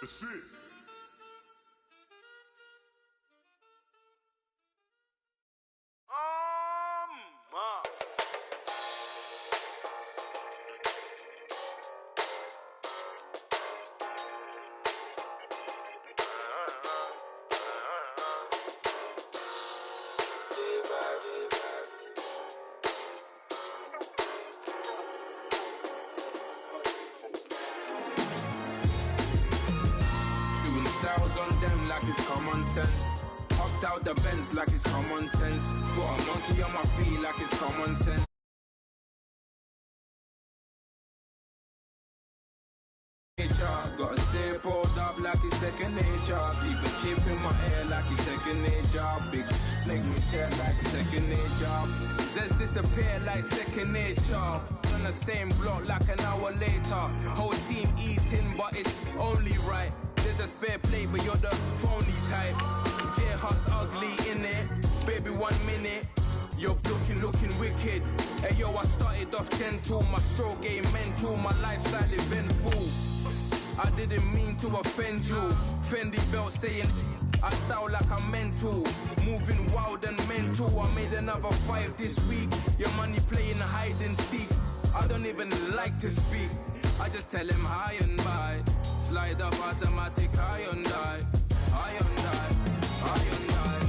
That's it. Styles on them like it's common sense. Hopped out the Benz like it's common sense. Put a monkey on my feet like it's common sense. Gotta stay pulled up like it's second nature. Keep a chip in my ear like it's second nature. Big make me stare like second nature. Says disappear like second nature. On the same block like an hour later. Whole team eating but it's only right. There's a spare plate, but you're the phony type. J-Hut's ugly, innit? Baby, 1 minute. You're looking wicked. Hey, yo, I started off gentle. My stroke game mental. My lifestyle eventful. I didn't mean to offend you. Fendi belt saying I style like I'm mental. Moving wild and mental. I made another 5 this week. Your money playing hide and seek. I don't even like to speak. I just tell him hi and bye. Slide up automatic, high and die. High and die, high and die.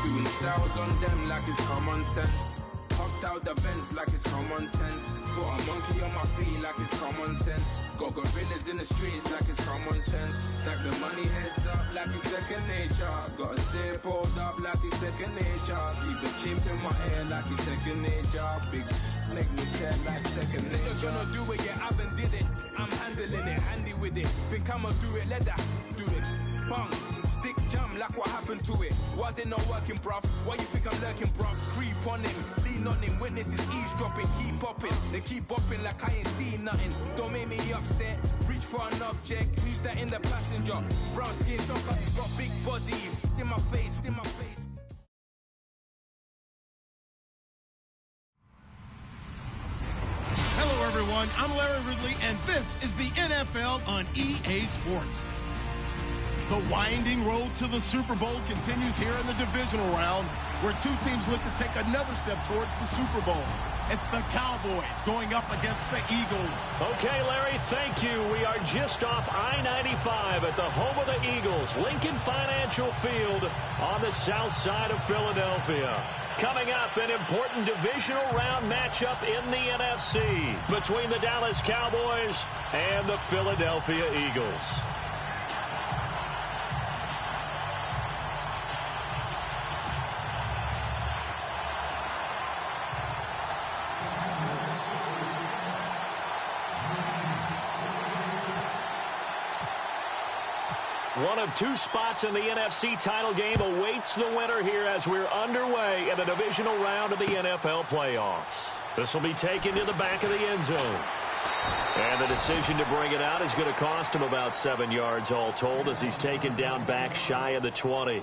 Doing styles on them like it's common sense. Hopped out the Benz like it's common sense. Put a monkey on my feet like it's common sense. Got gorillas in the streets like it's common sense. Stack the money heads up like it's second nature. Gotta stay pulled up like it's second nature. Keep the chip in my ear like it's second nature. Big make me stare like second nature. Say you're gonna do it, yeah, I haven't did it. I'm handling it, handy with it. Think I'ma do it, let that do it. Bang, stick jam like what happened to it. Was it not working, bruv? Why you think I'm lurking, bruv? Creep on him, lean on him. Witnesses eavesdropping, keep popping. They keep bopping like I ain't seen nothing. Don't make me upset. Reach for an object. Who's that in the passenger? Brown skin, got big body. In my face, in my face. Hello, everyone. I'm Larry Ridley, and this is the NFL on EA Sports. The winding road to the Super Bowl continues here in the divisional round, where two teams look to take another step towards the Super Bowl. It's the Cowboys going up against the Eagles. Okay, Larry, thank you. We are just off I-95 at the home of the Eagles, Lincoln Financial Field on the south side of Philadelphia. Coming up, an important divisional round matchup in the NFC between the Dallas Cowboys and the Philadelphia Eagles. One of two spots in the NFC title game awaits the winner here as we're underway in the divisional round of the NFL playoffs. This will be taken to the back of the end zone. And the decision to bring it out is going to cost him about 7 yards all told as he's taken down back shy of the 20.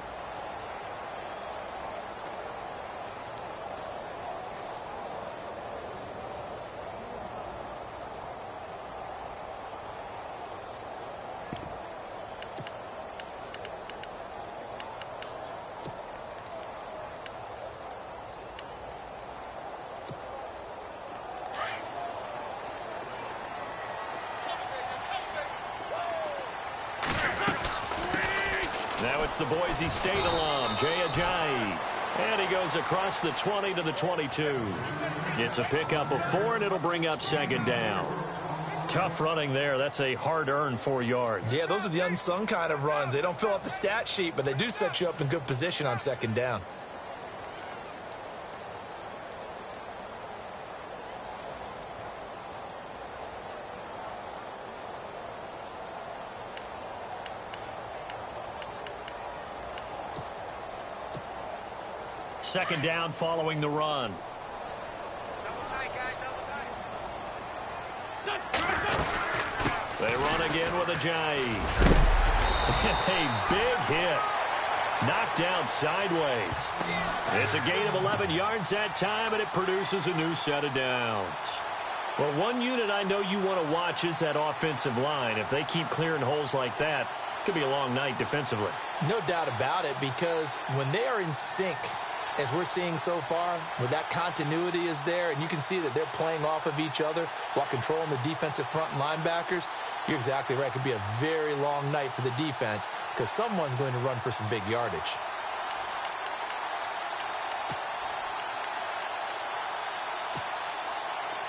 Now it's the Boise State alum, Jay Ajayi. And he goes across the 20 to the 22. It's a pickup of 4, and it'll bring up second down. Tough running there. That's a hard-earned 4 yards. Yeah, those are the unsung kind of runs. They don't fill up the stat sheet, but they do set you up in good position on second down. Second down following the run. Double tight, guys, double tight. They run again with a jive. A big hit. Knocked down sideways. It's a gain of 11 yards that time, and it produces a new set of downs. Well, one unit I know you want to watch is that offensive line. If they keep clearing holes like that, it could be a long night defensively. No doubt about it, because when they are in sync, as we're seeing so far, where that continuity is there, and you can see that they're playing off of each other while controlling the defensive front linebackers, you're exactly right. It could be a very long night for the defense because someone's going to run for some big yardage.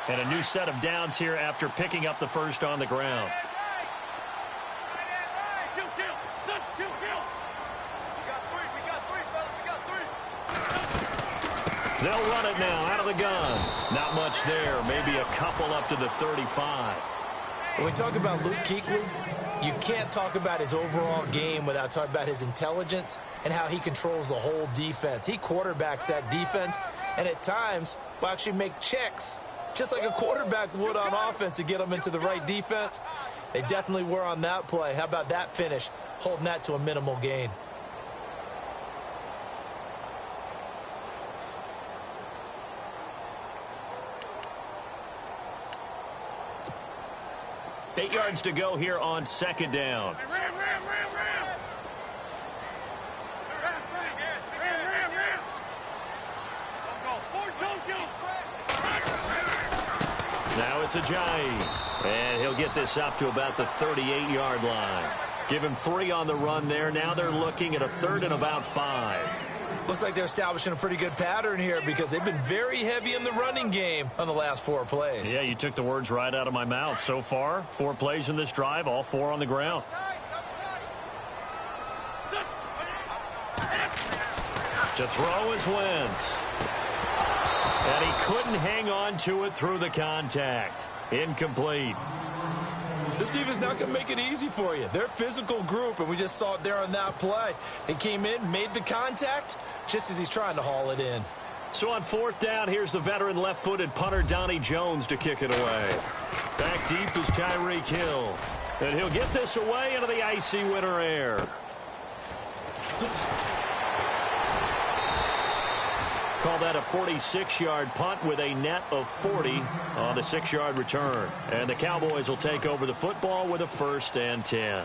And a new set of downs here after picking up the first on the ground. They'll run it now out of the gun. Not much there. Maybe a couple up to the 35. When we talk about Luke Kuechly, you can't talk about his overall game without talking about his intelligence and how he controls the whole defense. He quarterbacks that defense, and at times will actually make checks, just like a quarterback would on offense to get them into the right defense. They definitely were on that play. How about that finish, holding that to a minimal gain? Eight yards to go here on second down. Now it's a jive. And he'll get this up to about the 38-yard line. Give him 3 on the run there. Now they're looking at a 3rd and about 5. Looks like they're establishing a pretty good pattern here because they've been very heavy in the running game on the last 4 plays. Yeah, you took the words right out of my mouth. So far, 4 plays in this drive, all 4 on the ground. To throw is Wentz. And he couldn't hang on to it through the contact. Incomplete. This defense not going to make it easy for you. They're a physical group, and we just saw it there on that play. They came in, made the contact, just as he's trying to haul it in. So on 4th down, here's the veteran left-footed punter Donnie Jones to kick it away. Back deep is Tyreek Hill. And he'll get this away into the icy winter air. Call that a 46-yard punt with a net of 40 on the 6-yard return. And the Cowboys will take over the football with a 1st and 10.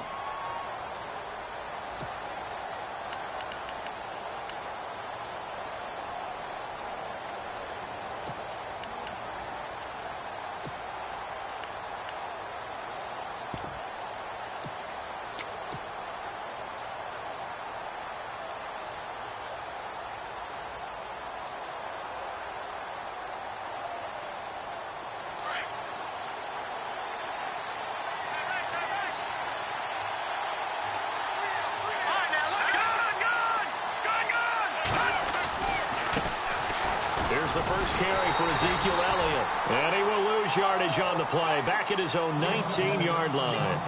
Here's the first carry for Ezekiel Elliott. And he will lose yardage on the play. Back at his own 19-yard line.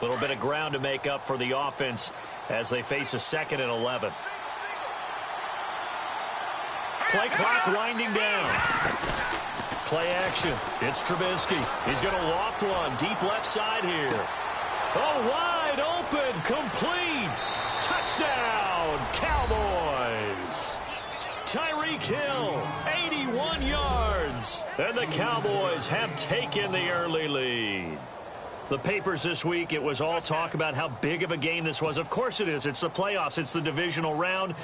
A little bit of ground to make up for the offense as they face a 2nd and 11. Play clock winding down. Play action. It's Trubisky. He's going to loft one deep left side here. Oh, wide open. Complete. Touchdown, Cowboys. Tyreek Hill, 81 yards. And the Cowboys have taken the early lead. The papers this week, it was all talk about how big of a game this was. Of course it is. It's the playoffs. It's the divisional round.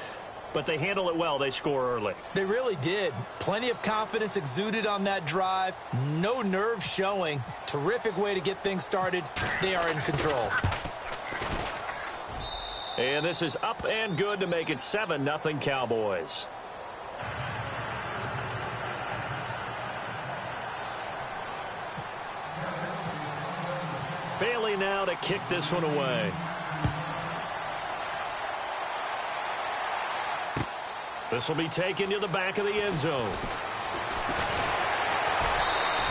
but they handle it well. They score early. They really did. Plenty of confidence exuded on that drive. No nerve showing. Terrific way to get things started. They are in control. And this is up and good to make it 7-0 Cowboys. Bailey now to kick this one away. This will be taken to the back of the end zone.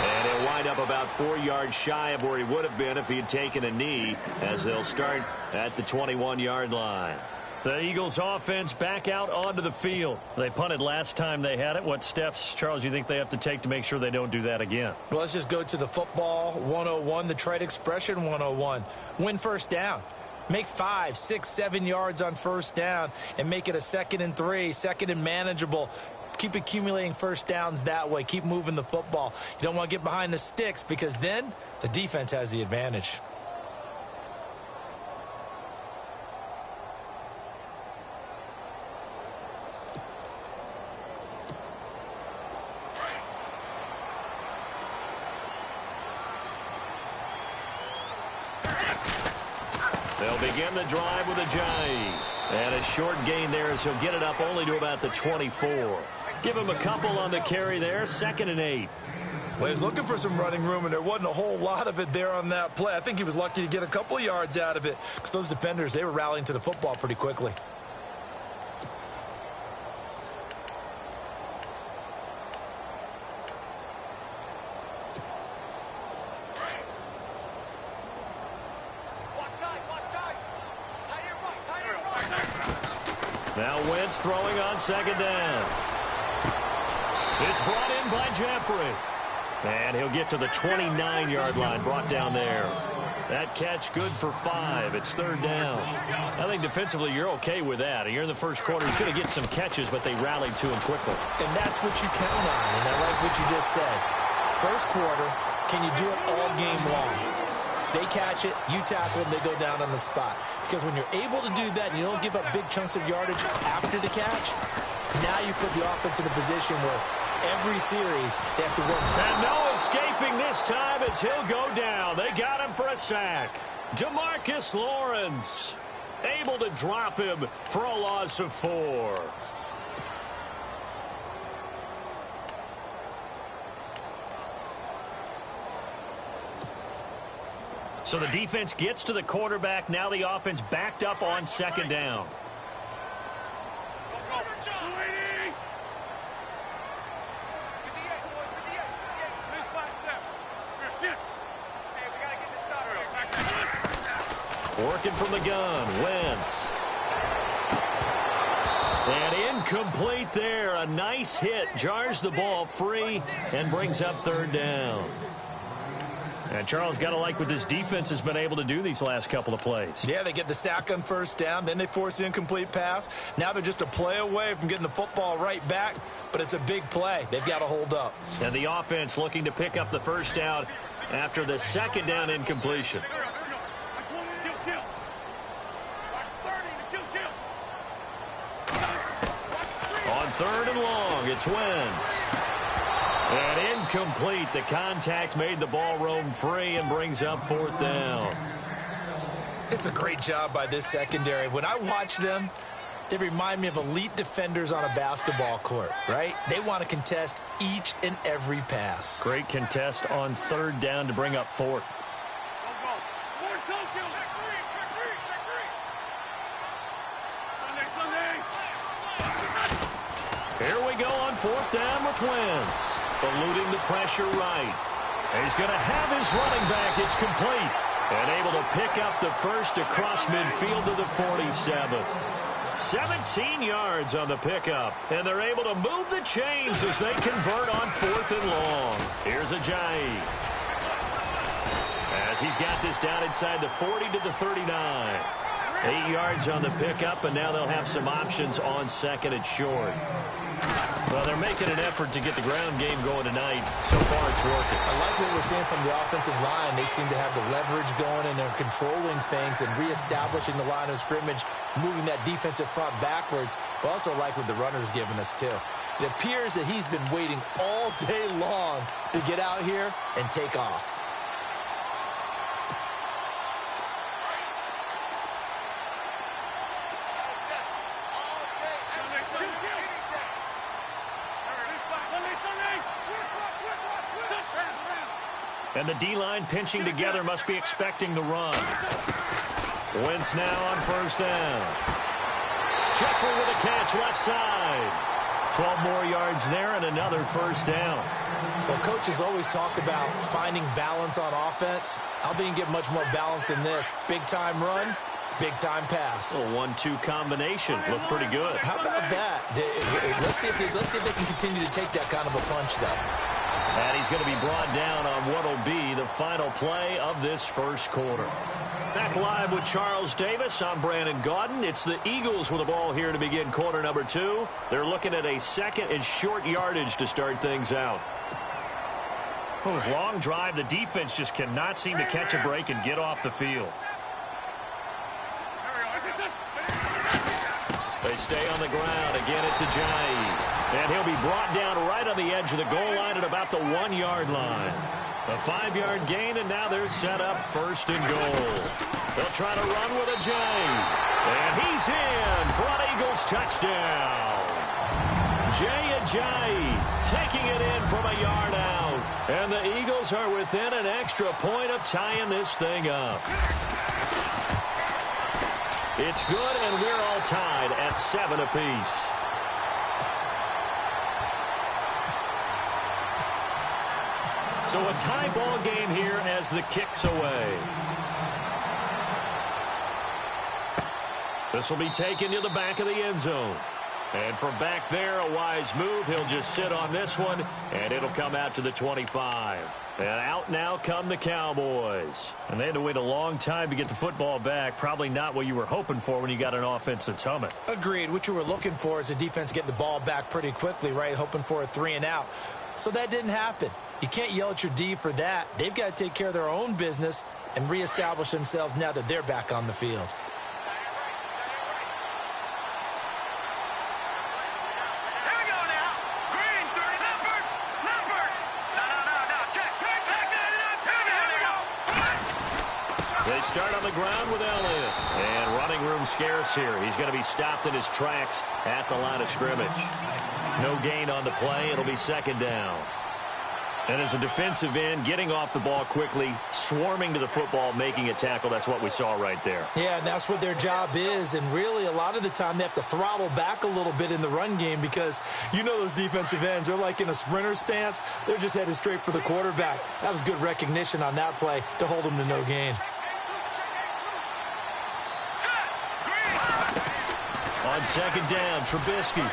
And he'll wind up about 4 yards shy of where he would have been if he had taken a knee, as they'll start at the 21-yard line. The Eagles offense back out onto the field. They punted last time they had it. What steps, Charles, do you think they have to take to make sure they don't do that again? Well, let's just go to the football 101, the trite expression 101. Win first down. Make 5, 6, 7 yards on first down and make it a 2nd and 3, 2nd and manageable. Keep accumulating first downs that way. Keep moving the football. You don't want to get behind the sticks because then the defense has the advantage. They'll begin the drive with a Jai. And a short gain there as he'll get it up only to about the 24. Give him a couple on the carry there. 2nd and 8. Well, he was looking for some running room, and there wasn't a whole lot of it there on that play. I think he was lucky to get a couple of yards out of it because those defenders, they were rallying to the football pretty quickly. Now Wentz throwing on 2nd down. It's brought in by Jeffrey. And he'll get to the 29-yard line, brought down there. That catch good for 5. It's 3rd down. I think defensively you're okay with that. You're in the first quarter. He's going to get some catches, but they rallied to him quickly. And that's what you count on, and I like what you just said. First quarter, can you do it all game long? They catch it, you tackle them, they go down on the spot. Because when you're able to do that and you don't give up big chunks of yardage after the catch, now you put the offense in a position where every series they have to work. And no escaping this time as he'll go down. They got him for a sack. DeMarcus Lawrence able to drop him for a loss of 4. So the defense gets to the quarterback. Now the offense backed up on 2nd down. Working from the gun, Wentz. And incomplete there. A nice hit. Jars the ball free and brings up 3rd down. And Charles, got to like what this defense has been able to do these last couple of plays. Yeah, they get the sack on 1st down. Then they force the incomplete pass. Now they're just a play away from getting the football right back. But it's a big play. They've got to hold up. And the offense looking to pick up the 1st down after the 2nd down incompletion. On 3rd and long, it's Wentz. And incomplete. The contact made the ball roam free and brings up 4th down. It's a great job by this secondary. When I watch them, they remind me of elite defenders on a basketball court, right? They want to contest each and every pass. Great contest on 3rd down to bring up 4th. Here we go on 4th down with Wentz. Eluding the pressure right. And he's going to have his running back. It's complete. And able to pick up the 1st across midfield to the 47. 17 yards on the pickup. And they're able to move the chains as they convert on 4th and long. Here's Ajayi. As he's got this down inside the 40 to the 39. 8 yards on the pickup, and now they'll have some options on 2nd and short. Well, they're making an effort to get the ground game going tonight. So far, it's working. I like what we're seeing from the offensive line. They seem to have the leverage going, and they're controlling things and reestablishing the line of scrimmage, moving that defensive front backwards. But also like what the runner's giving us, too. It appears that he's been waiting all day long to get out here and take off. And the D-line pinching together must be expecting the run. Wentz now on first down. Jeffrey with a catch left side. 12 more yards there and another first down. Well, coaches always talk about finding balance on offense. I don't think you can get much more balance than this. Big-time run, big-time pass. A 1-2 combination. Looked pretty good. How about that? Let's see if they can continue to take that kind of a punch, though. And he's going to be brought down on what will be the final play of this first quarter. Back live with Charles Davis. I'm Brandon Gaudin. It's the Eagles with the ball here to begin quarter number 2. They're looking at a second and short yardage to start things out. Long drive. The defense just cannot seem to catch a break and get off the field. They stay on the ground. Again, it's Ajayi. And he'll be brought down right on the edge of the goal line at about the 1-yard line. A 5-yard gain, and now they're set up first and goal. They'll try to run with Ajayi. And he's in for an Eagles touchdown. Jay Ajayi taking it in from a yard out. And the Eagles are within an extra point of tying this thing up. It's good, and we're all tied at 7 apiece. So a tie ball game here as the kick's away. This will be taken to the back of the end zone. And from back there, a wise move. He'll just sit on this one, and it'll come out to the 25. And out now come the Cowboys. And they had to wait a long time to get the football back. Probably not what you were hoping for when you got an offense that's humming. Agreed. What you were looking for is the defense getting the ball back pretty quickly, right? Hoping for a 3-and-out. So that didn't happen. You can't yell at your D for that. They've got to take care of their own business and reestablish themselves now that they're back on the field. They start on the ground with Elliott. And running room scarce here. He's going to be stopped in his tracks at the line of scrimmage. No gain on the play. It'll be second down. And as a defensive end, getting off the ball quickly, swarming to the football, making a tackle, that's what we saw right there. Yeah, and that's what their job is. And really, a lot of the time, they have to throttle back a little bit in the run game because you know those defensive ends, they're like in a sprinter stance. They're just headed straight for the quarterback. That was good recognition on that play to hold them to no gain. On second down, Trubisky.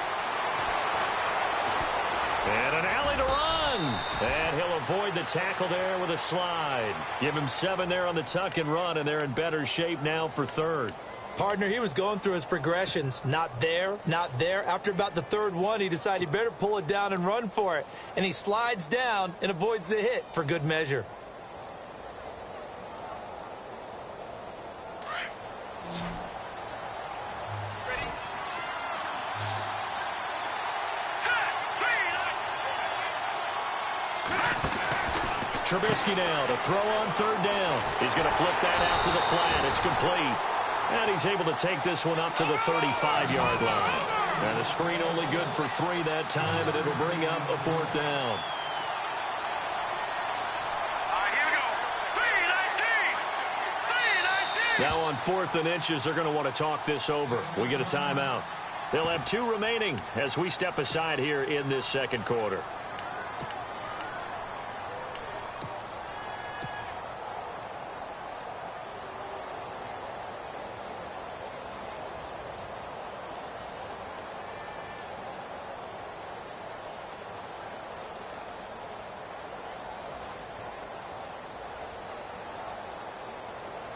And an alley to run. And he'll avoid the tackle there with a slide. Give him 7 there on the tuck and run, and they're in better shape now for third. Partner, he was going through his progressions. Not there, not there. After about the third one, he decided he better pull it down and run for it. And he slides down and avoids the hit for good measure. Trubisky now to throw on third down. He's going to flip that out to the flat. It's complete. And he's able to take this one up to the 35-yard line. And the screen only good for 3 that time, and it'll bring up a fourth down. Here we go. 3-19. Now on 4th and inches, they're going to want to talk this over. We get a timeout. They'll have 2 remaining as we step aside here in this second quarter.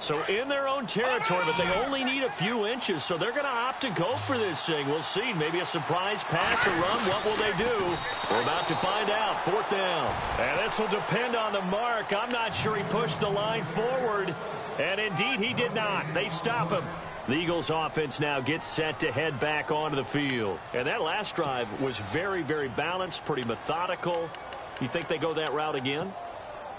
So in their own territory, but they only need a few inches, so they're going to opt to go for this thing. We'll see. Maybe a surprise pass, a run. What will they do? We're about to find out. 4th down. And this will depend on the mark. I'm not sure he pushed the line forward. And indeed, he did not. They stop him. The Eagles offense now gets set to head back onto the field. And that last drive was very, very balanced, pretty methodical. You think they go that route again?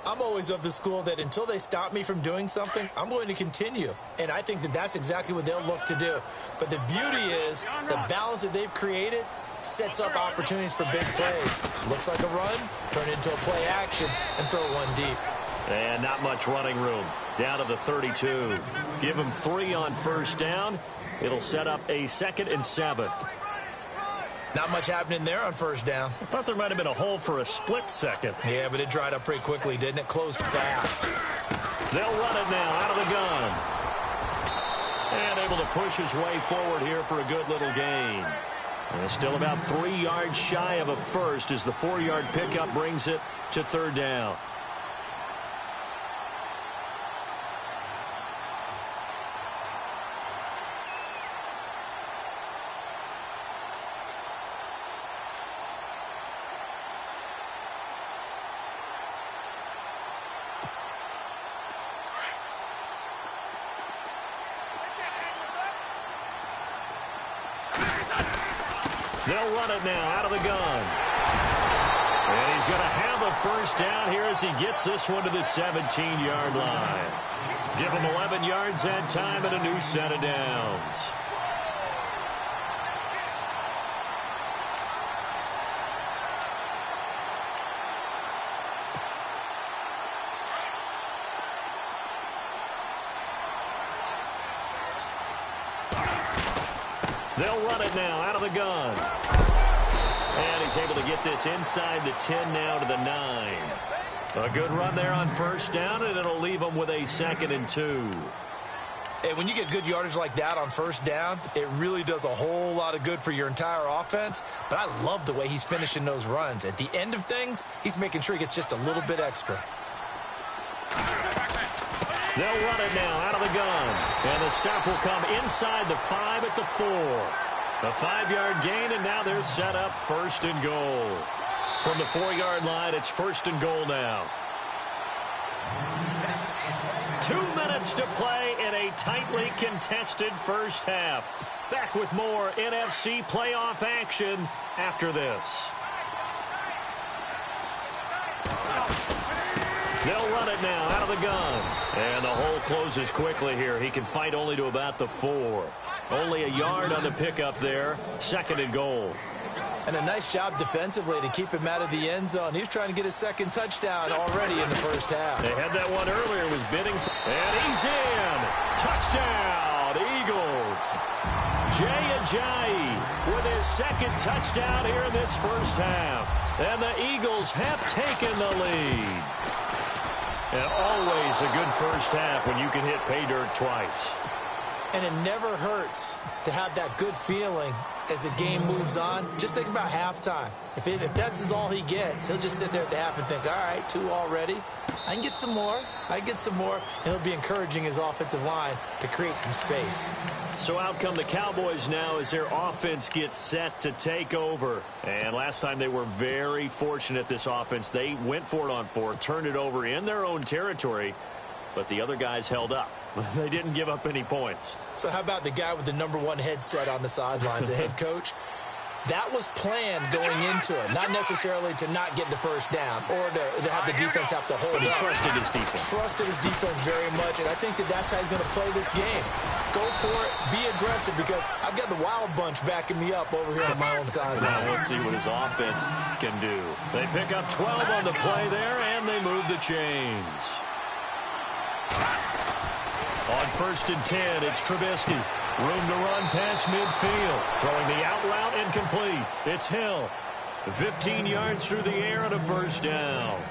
I'm always of the school that until they stop me from doing something, I'm going to continue. And I think that that's exactly what they'll look to do. But the beauty is the balance that they've created sets up opportunities for big plays. Looks like a run, turn it into a play action, and throw one deep. And not much running room. Down to the 32. Give them 3 on 1st down. It'll set up a 2nd and 7. Not much happening there on 1st down. I thought there might have been a hole for a split second. Yeah, but it dried up pretty quickly, didn't it? Closed fast. They'll run it now out of the gun. And able to push his way forward here for a good little gain. And still about 3 yards shy of a first as the 4-yard pickup brings it to 3rd down. They'll run it now out of the gun. And he's going to have a 1st down here as he gets this one to the 17-yard line. Give him 11 yards that time and a new set of downs. They'll run it now out of the gun. And he's able to get this inside the 10 now to the 9. A good run there on 1st down, and it'll leave them with a 2nd and 2. Hey, when you get good yardage like that on 1st down, it really does a whole lot of good for your entire offense. But I love the way he's finishing those runs. At the end of things, he's making sure he gets just a little bit extra. They'll run it now out of the gun. And the stop will come inside the 5 at the 4. A 5-yard gain, and now they're set up 1st and goal. From the 4-yard line, it's 1st and goal now. 2 minutes to play in a tightly contested first half. Back with more NFC playoff action after this. They'll run it now out of the gun. And the hole closes quickly here. He can fight only to about the 4. Only a yard on the pickup there. 2nd and goal. And a nice job defensively to keep him out of the end zone. He was trying to get his 2nd touchdown already in the first half. They had that one earlier. Was bidding. And he's in. Touchdown, Eagles. Jay Ajayi with his 2nd touchdown here in this first half. And the Eagles have taken the lead. And always a good first half when you can hit pay dirt twice. And it never hurts to have that good feeling as the game moves on. Just think about halftime. If that's all he gets, he'll just sit there at the half and think, all right, 2 already. I can get some more. I can get some more. And he'll be encouraging his offensive line to create some space. So out come the Cowboys now as their offense gets set to take over. And last time they were very fortunate, this offense. They went for it on 4, turned it over in their own territory, but the other guys held up. They didn't give up any points. So how about the guy with the #1 headset on the sidelines, the head coach? That was planned going into it, not necessarily to not get the first down or to have the defense have to hold But he up. trusted his defense. Trusted his defense very much, and I think that's how he's going to play this game. Go for it, be aggressive, because I've got the wild bunch backing me up over here on my own sideline. Now we'll see what his offense can do. They pick up 12 on the play there, and they move the chains. On 1st and 10, it's Trubisky. Room to run past midfield. Throwing the out route incomplete. It's Hill. 15 yards through the air and a 1st down.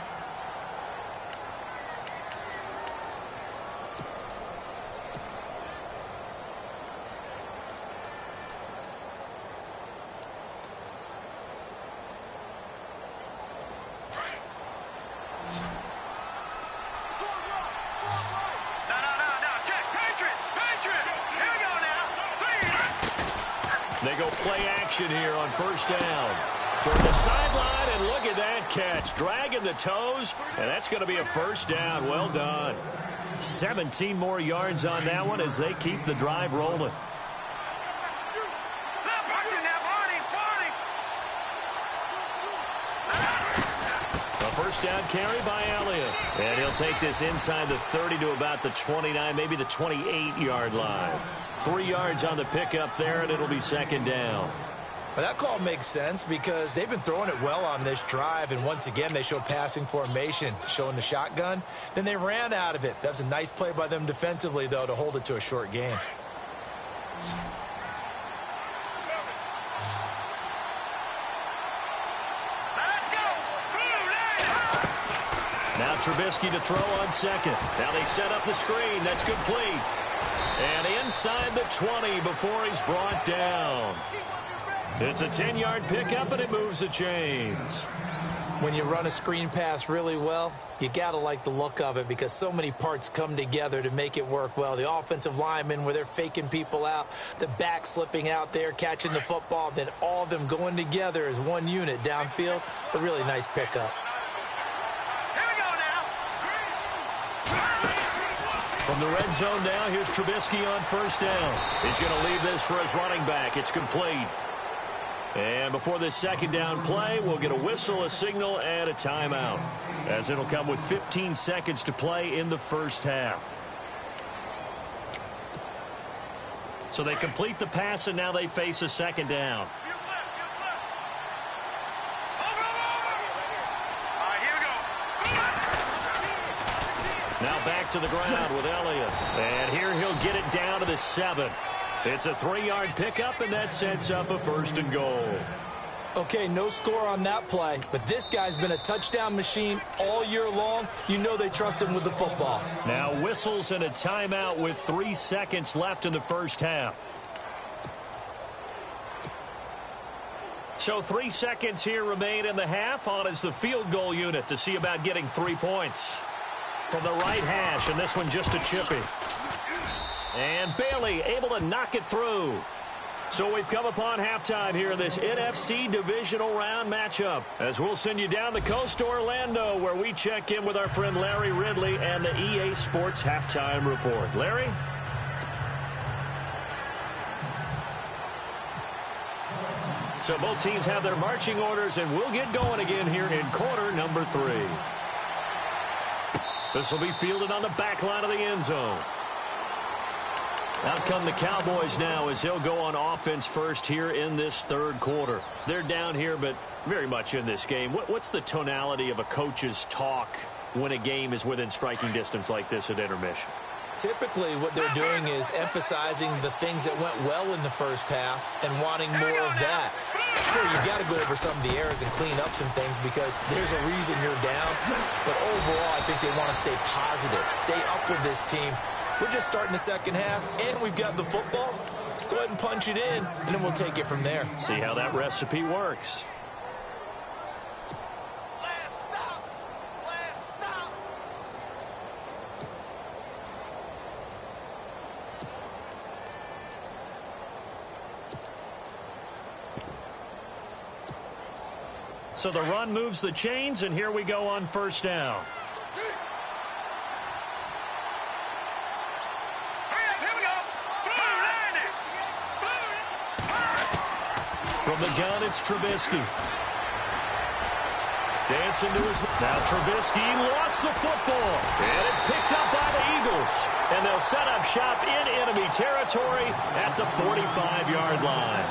No, They go play action here on first down. Toward the sideline, and look at that catch. Dragging the toes, and that's going to be a first down. Well done. 17 more yards on that one as they keep the drive rolling. A first down carry by Elliott. And he'll take this inside the 30 to about the 29, maybe the 28-yard line. 3 yards on the pickup there, and it'll be second down. Well, that call makes sense because they've been throwing it well on this drive, and once again they show passing formation, showing the shotgun. Then they ran out of it. That's a nice play by them defensively, though, to hold it to a short gain. Now Trubisky to throw on second. Now they set up the screen. That's complete. And inside the 20 before he's brought down. It's a 10-yard pickup, and it moves the chains. When you run a screen pass really well, you got to like the look of it because so many parts come together to make it work well. The offensive linemen, where they're faking people out, the back slipping out there, catching the football, then all of them going together as one unit downfield. A really nice pickup. From the red zone now, here's Trubisky on first down. He's going to leave this for his running back. It's complete. And before this second down play, we'll get a whistle, a signal, and a timeout, as it'll come with 15 seconds to play in the first half. So they complete the pass, and now they face a second down. Now back to the ground with Elliott. And here he'll get it down to the 7. It's a 3-yard pickup, and that sets up a first and goal. Okay, no score on that play, but this guy's been a touchdown machine all year long. You know they trust him with the football. Now whistles and a timeout with 3 seconds left in the first half. So 3 seconds here remain in the half. On is the field goal unit to see about getting 3 points. From the right hash, and this one just a chippy. And Bailey able to knock it through. So we've come upon halftime here in this NFC divisional round matchup, as we'll send you down the coast to Orlando, where we check in with our friend Larry Ridley and the EA Sports Halftime Report. Larry? So both teams have their marching orders, and we'll get going again here in quarter number 3. This will be fielded on the back line of the end zone. Out come the Cowboys now as they'll go on offense first here in this third quarter. They're down here, but very much in this game. What's the tonality of a coach's talk when a game is within striking distance like this at intermission? Typically, what they're doing is emphasizing the things that went well in the first half and wanting more of that. Sure, you've got to go over some of the errors and clean up some things because there's a reason you're down. But overall, I think they want to stay positive, stay up with this team. We're just starting the second half, and we've got the football. Let's go ahead and punch it in, and then we'll take it from there. See how that recipe works. So the run moves the chains, and here we go on first down. From the gun, it's Trubisky. Dancing to his... Now Trubisky lost the football. And it's picked up by the Eagles. And they'll set up shop in enemy territory at the 45-yard line.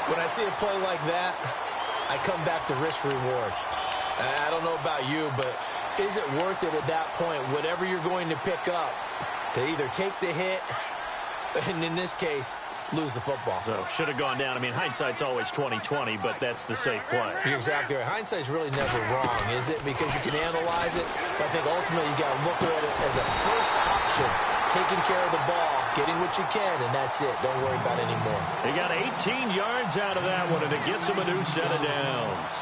When I see a play like that, I come back to risk reward. I don't know about you, but is it worth it at that point, whatever you're going to pick up, to either take the hit, and in this case, lose the football? So should have gone down. I mean, hindsight's always 20/20, but that's the safe play. You're exactly right. Hindsight's really never wrong, is it? Because you can analyze it, but I think ultimately you got to look at it as a first option, taking care of the ball, getting what you can, and that's it. Don't worry about it anymore. He got 18 yards out of that one, and it gets him a new set of downs.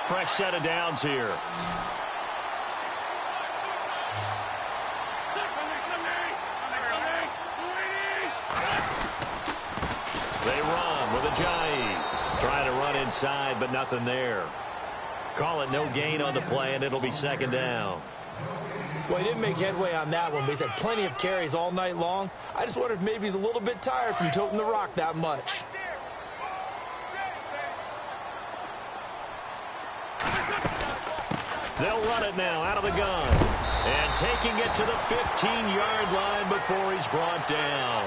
Fresh set of downs here. They run with Ajayi. Trying to run inside, but nothing there. Call it no gain on the play, and it'll be second down. Well, he didn't make headway on that one, but he's had plenty of carries all night long. I just wonder if maybe he's a little bit tired from toting the rock that much. They'll run it now out of the gun. And taking it to the 15-yard line before he's brought down.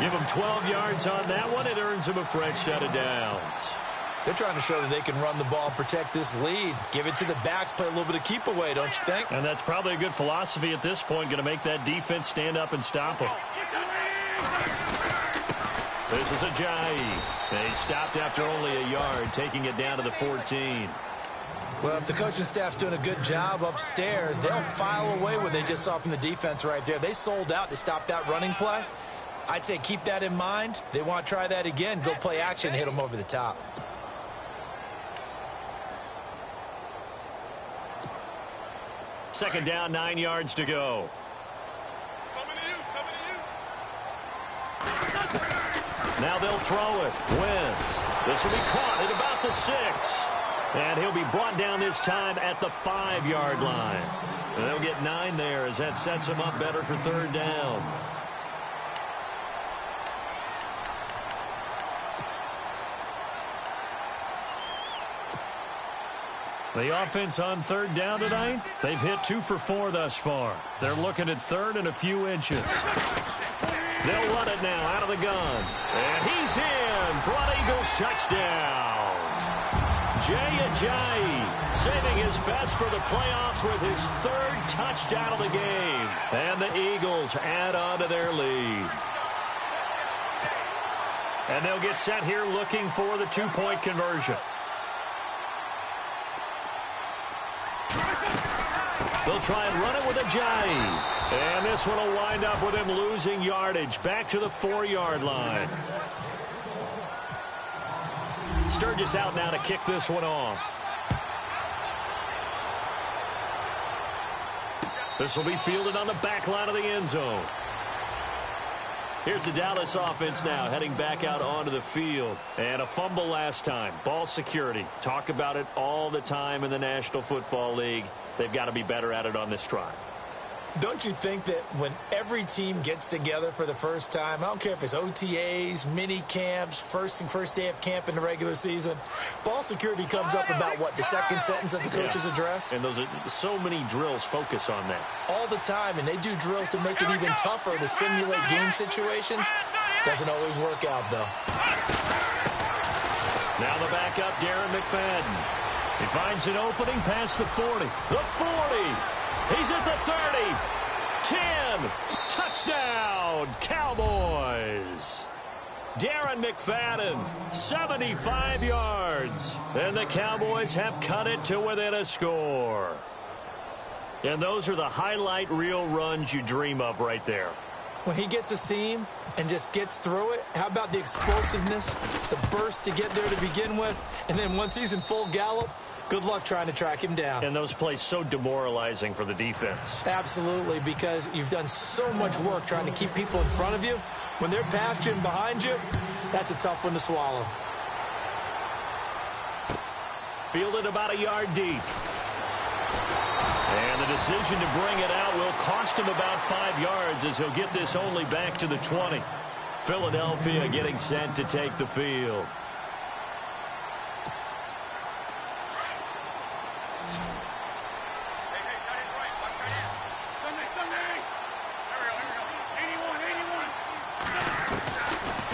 Give him 12 yards on that one. It earns him a fresh set of downs. They're trying to show that they can run the ball and protect this lead. Give it to the backs, play a little bit of keep away, don't you think? And that's probably a good philosophy at this point, going to make that defense stand up and stop him. This is Ajayi. They stopped after only a yard, taking it down to the 14. Well, if the coaching staff's doing a good job upstairs, they'll file away what they just saw from the defense right there. They sold out to stop that running play. I'd say keep that in mind. They want to try that again. Go play action, hit them over the top. Second down, 9 yards to go. Now they'll throw it. Wentz. This will be caught at about the 6. And he'll be brought down this time at the 5-yard line. And they'll get 9 there as that sets him up better for third down. The offense on third down tonight, they've hit 2 for 4 thus far. They're looking at third and a few inches. They'll run it now out of the gun. And he's in for an Eagles touchdown. Ajayi saving his best for the playoffs with his 3rd touchdown of the game. And the Eagles add on to their lead. And they'll get set here looking for the 2-point conversion. They'll try and run it with Ajayi. And this one will wind up with him losing yardage back to the 4-yard line. Sturgis out now to kick this one off. This will be fielded on the back line of the end zone. Here's the Dallas offense now heading back out onto the field. And a fumble last time. Ball security. Talk about it all the time in the National Football League. They've got to be better at it on this drive. Don't you think that when every team gets together for the first time, I don't care if it's OTAs, mini camps, first day of camp in the regular season, ball security comes up about, what, the second sentence of the coach's address? And those are so many drills focus on that. All the time, and they do drills to make it even tougher to simulate game situations. Doesn't always work out, though. Now the backup, Darren McFadden. He finds an opening past the 40. The 40. He's at the 30. 10. Touchdown, Cowboys. Darren McFadden, 75 yards. And the Cowboys have cut it to within a score. And those are the highlight reel runs you dream of right there. When he gets a seam and just gets through it, how about the explosiveness, the burst to get there to begin with, and then once he's in full gallop, good luck trying to track him down. And those plays so demoralizing for the defense. Absolutely, because you've done so much work trying to keep people in front of you. When they're past you and behind you, that's a tough one to swallow. Fielded about a yard deep. And the decision to bring it out will cost him about 5 yards as he'll get this only back to the 20. Philadelphia getting set to take the field.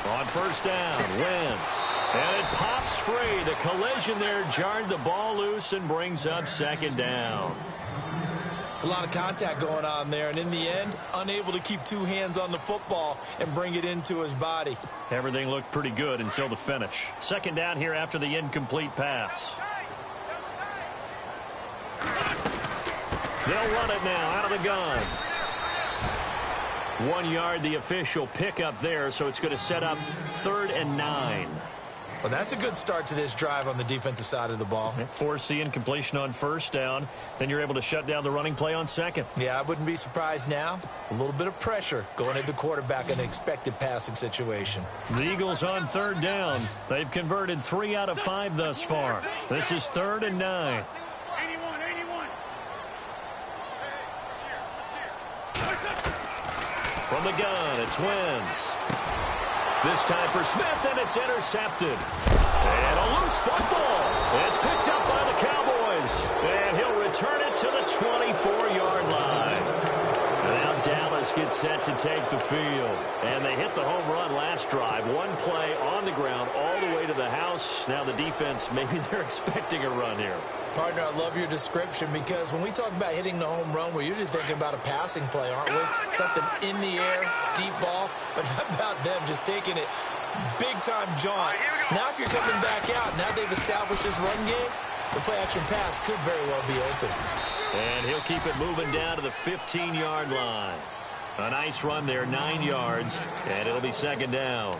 On first down, Wentz. And it pops free. The collision there jarred the ball loose and brings up second down. It's a lot of contact going on there, and in the end, unable to keep 2 hands on the football and bring it into his body. Everything looked pretty good until the finish. Second down here after the incomplete pass. They'll run it now out of the gun. 1 yard, the official pickup there, so it's going to set up 3rd and 9. Well, that's a good start to this drive on the defensive side of the ball. Forcing completion on first down. Then you're able to shut down the running play on second. Yeah, I wouldn't be surprised now. A little bit of pressure going at the quarterback in an expected passing situation. The Eagles on third down. They've converted 3 out of 5 thus far. This is 3rd and 9. 81. From the gun, it's Wentz. This time for Smith, and it's intercepted. And a loose football. It's picked up by the Cowboys. And he'll return it to the 24-yard line. And now Dallas gets set to take the field. And they hit the home run last drive. One play on the ground all the way to the house. Now the defense, maybe they're expecting a run here. Partner, I love your description because when we talk about hitting the home run, we're usually thinking about a passing play, aren't we? Something in the air, deep ball. But how about them just taking it big-time jaunt? Now if you're coming back out, now they've established this run game, the play-action pass could very well be open. And he'll keep it moving down to the 15-yard line. A nice run there, 9 yards, and it'll be second down.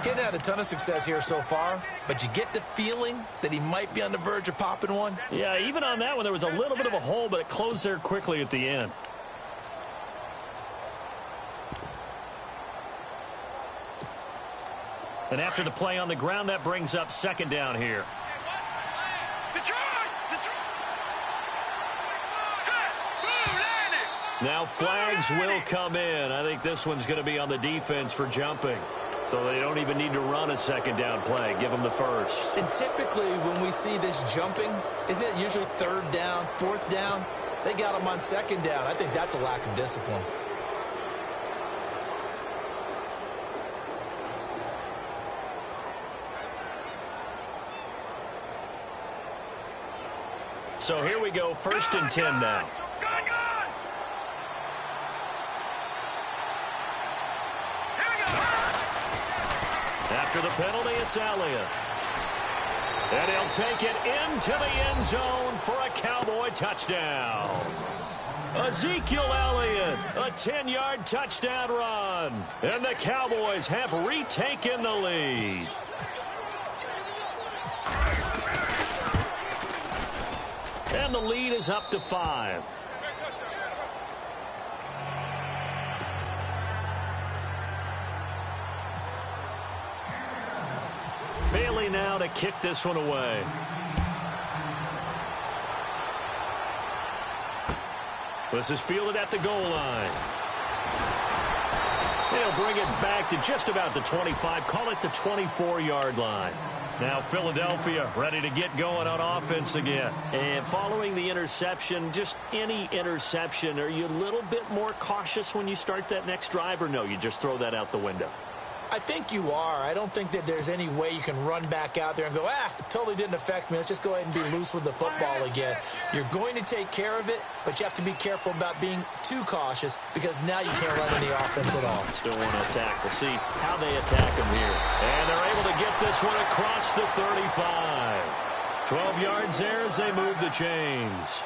Getting had a ton of success here so far, but you get the feeling that he might be on the verge of popping one. Yeah, even on that one, there was a little bit of a hole, but it closed there quickly at the end. And after the play on the ground, that brings up second down here. Now flags will come in. I think this one's going to be on the defense for jumping. So they don't even need to run a second down play. Give them the first. And typically when we see this jumping, isn't it usually 3rd down, 4th down? They got them on 2nd down. I think that's a lack of discipline. So here we go, 1st and 10 now. After the penalty, it's Elliott. And he'll take it into the end zone for a Cowboy touchdown. Ezekiel Elliott, a 10-yard touchdown run. And the Cowboys have retaken the lead. And the lead is up to 5. Bailey now to kick this one away. This is fielded at the goal line. They'll bring it back to just about the 25. Call it the 24-yard line. Now Philadelphia ready to get going on offense again. And following the interception, just any interception, are you a little bit more cautious when you start that next drive, or no, you just throw that out the window? I think you are. I don't think that there's any way you can run back out there and go, totally didn't affect me. Let's just go ahead and be loose with the football again. You're going to take care of it, but you have to be careful about being too cautious because now you can't run any offense at all. Still want to attack. We'll see how they attack him here. And they're able to get this one across the 35. 12 yards there as they move the chains.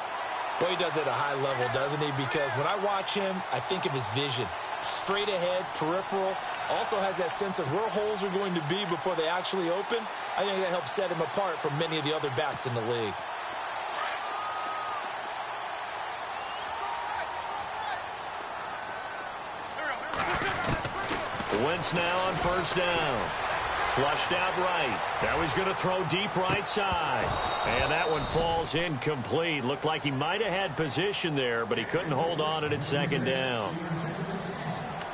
Well, he does it at a high level, doesn't he? Because when I watch him, I think of his vision. Straight ahead, peripheral, also has that sense of where holes are going to be before they actually open. I think that helps set him apart from many of the other backs in the league. Wentz now on first down. Flushed out right. Now he's going to throw deep right side. And that one falls incomplete. Looked like he might have had position there, but he couldn't hold on at second down.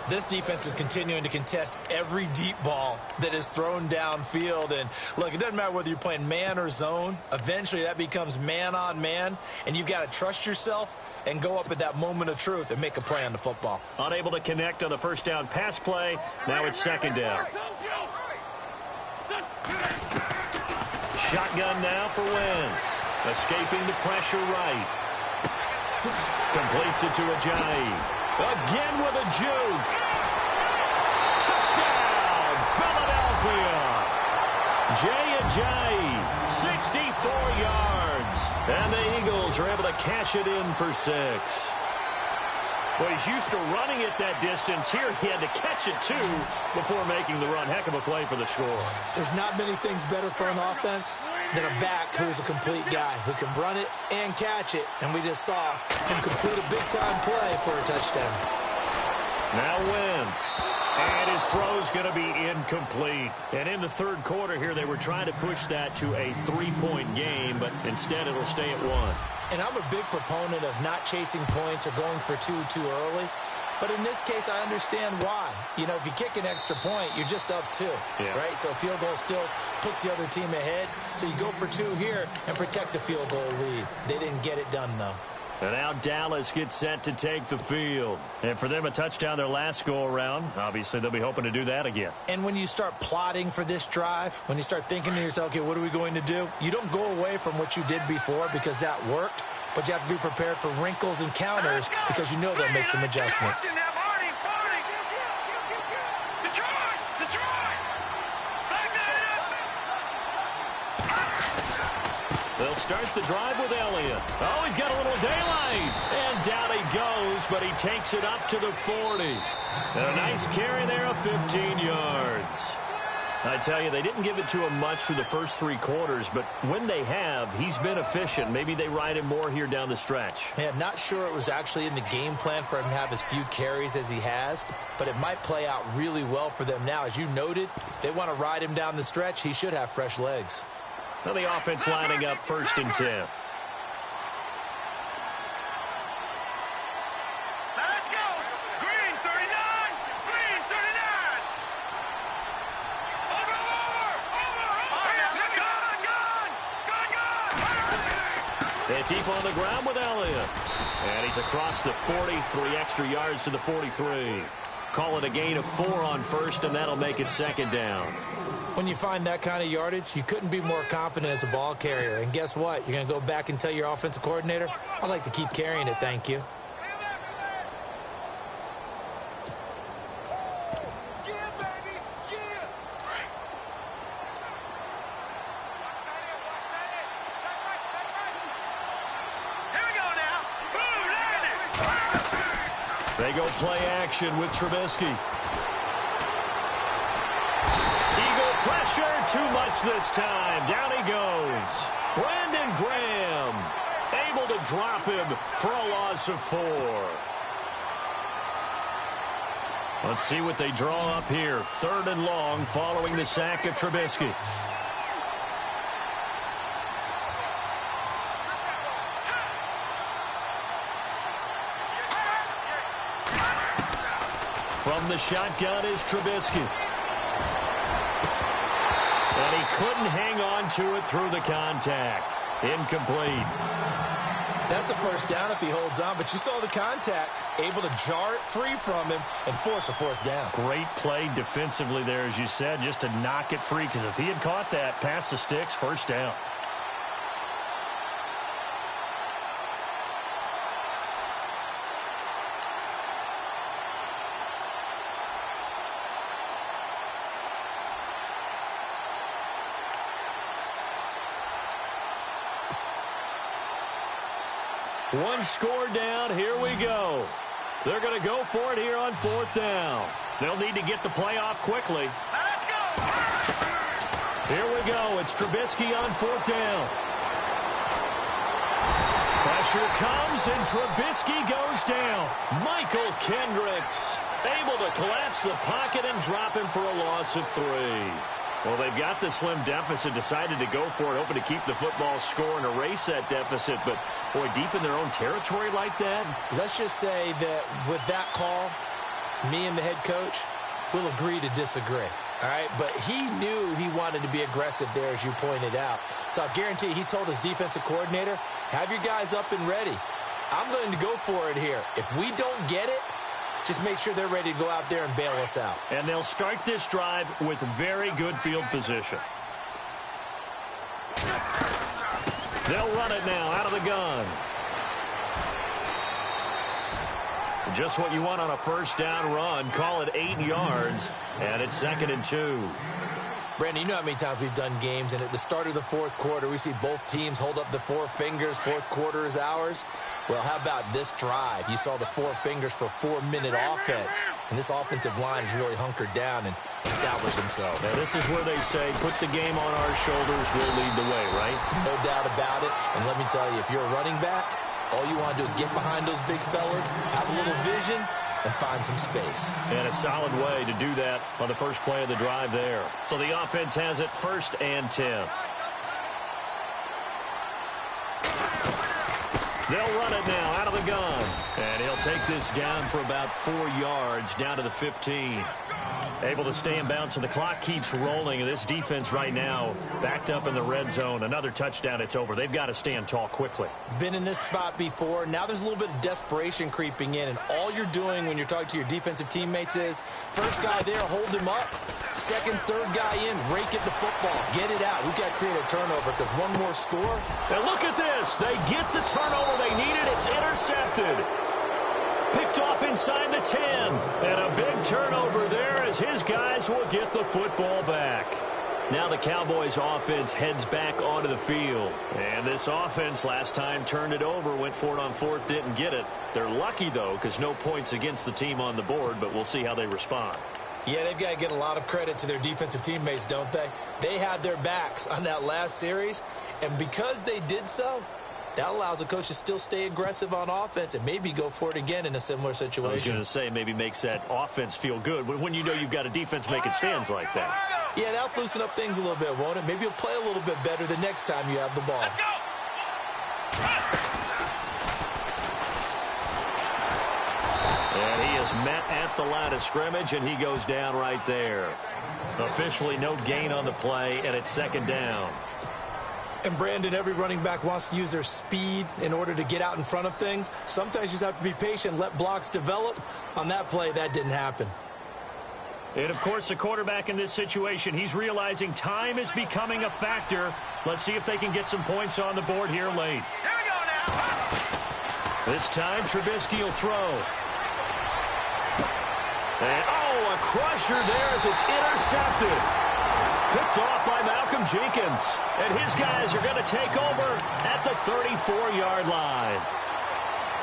This defense is continuing to contest every deep ball that is thrown downfield. And, look, it doesn't matter whether you're playing man or zone. Eventually that becomes man on man, and you've got to trust yourself and go up at that moment of truth and make a play on the football. Unable to connect on the first down pass play. Now it's second down. Shotgun now for Wentz. Escaping the pressure right. Completes it to Ajayi. Again with a juke. Touchdown, Philadelphia. Jay Ajayi, 64 yards. And the Eagles are able to cash it in for 6. Well, he's used to running it that distance. Here he had to catch it, too, before making the run. Heck of a play for the score. There's not many things better for an offense than a back who's a complete guy who can run it and catch it. And we just saw him complete a big-time play for a touchdown. Now Wentz. And his throw's going to be incomplete. And in the third quarter here, they were trying to push that to a 3-point game, but instead it'll stay at 1. And I'm a big proponent of not chasing points or going for two too early. But in this case, I understand why. You know, if you kick an extra point, you're just up 2, right? So a field goal still puts the other team ahead. So you go for 2 here and protect the field goal lead. They didn't get it done, though. And now Dallas gets set to take the field. And for them, a touchdown their last go-around. Obviously, they'll be hoping to do that again. And when you start plotting for this drive, when you start thinking to yourself, okay, what are we going to do? You don't go away from what you did before because that worked. But you have to be prepared for wrinkles and counters because you know they'll make some adjustments. They'll start the drive with Elliott. Oh, he's got a little daylight. And down he goes, but he takes it up to the 40. And a nice carry there of 15 yards. I tell you, they didn't give it to him much through the first 3 quarters, but when they have, he's been efficient. Maybe they ride him more here down the stretch. Yeah, not sure it was actually in the game plan for him to have as few carries as he has, but it might play out really well for them now. As you noted, they want to ride him down the stretch. He should have fresh legs. Well, the offense lining up 1st and 10. Let's go. Green 39. Green 39. Over. Gone. They keep on the ground with Elliott. And he's across the 40, 3 extra yards to the 43. Call it a gain of 4 on 1st, and that'll make it 2nd down. When you find that kind of yardage, you couldn't be more confident as a ball carrier. And guess what? You're going to go back and tell your offensive coordinator, I'd like to keep carrying it, thank you. They go play action with Trubisky. Pressure too much this time. Down he goes. Brandon Graham able to drop him for a loss of 4. Let's see what they draw up here. 3rd and long following the sack of Trubisky. From the shotgun is Trubisky. And he couldn't hang on to it through the contact. Incomplete. That's a 1st down if he holds on, but you saw the contact. Able to jar it free from him and force a 4th down. Great play defensively there, as you said, just to knock it free, because if he had caught that, past the sticks, 1st down. One score down. Here we go. They're going to go for it here on 4th down. They'll need to get the play off quickly. Let's go. Here we go. It's Trubisky on 4th down. Pressure comes, and Trubisky goes down. Michael Kendricks able to collapse the pocket and drop him for a loss of 3. Well, they've got the slim deficit, decided to go for it, hoping to keep the football score and erase that deficit. But, boy, deep in their own territory like that. Let's just say that with that call, me and the head coach will agree to disagree. All right, but he knew he wanted to be aggressive there, as you pointed out. So I guarantee he told his defensive coordinator, have your guys up and ready. I'm going to go for it here. If we don't get it, just make sure they're ready to go out there and bail us out. And they'll start this drive with very good field position. They'll run it now out of the gun. Just what you want on a 1st down run. Call it 8 yards, and it's 2nd and 2. Brandon, you know how many times we've done games, and at the start of the 4th quarter, we see both teams hold up the 4 fingers, 4th quarter is ours. Well, how about this drive? You saw the 4 fingers for 4-minute offense, and this offensive line has really hunkered down and established themselves. Now, this is where they say, put the game on our shoulders, we'll lead the way, right? No doubt about it. And let me tell you, if you're a running back, all you want to do is get behind those big fellas, have a little vision, and find some space. And a solid way to do that on the first play of the drive there. So the offense has it 1st and 10. They'll run it now out of the gun. And he'll take this down for about 4 yards down to the 15. Able to stay in bounds, so the clock keeps rolling. This defense right now backed up in the red zone. Another touchdown, it's over. They've got to stand tall quickly. Been in this spot before. Now there's a little bit of desperation creeping in, and all you're doing when you're talking to your defensive teammates is first guy there, hold him up. Second, third guy in, rake at the football. Get it out. We've got to create a turnover because one more score. And look at this. They get the turnover they needed. It's intercepted. Picked off inside the 10. And a big turnover there as his guys will get the football back. Now the Cowboys offense heads back onto the field. And this offense last time turned it over, went for it on 4th, didn't get it. They're lucky, though, because no points against the team on the board, but we'll see how they respond. Yeah, they've got to get a lot of credit to their defensive teammates, don't they? They had their backs on that last series, and because they did so, that allows the coach to still stay aggressive on offense and maybe go for it again in a similar situation. I was going to say maybe makes that offense feel good when you know you've got a defense making stands like that. Yeah, that'll loosen up things a little bit, won't it? Maybe you'll play a little bit better the next time you have the ball. And he is met at the line of scrimmage, and he goes down right there. Officially no gain on the play, and it's 2nd down. And, Brandon, every running back wants to use their speed in order to get out in front of things. Sometimes you just have to be patient, let blocks develop. On that play, that didn't happen. And, of course, the quarterback in this situation, he's realizing time is becoming a factor. Let's see if they can get some points on the board here late. Here we go now. This time, Trubisky will throw. And, oh, a crusher there as it's intercepted. Picked off by Malcolm Jenkins. And his guys are going to take over at the 34-yard line.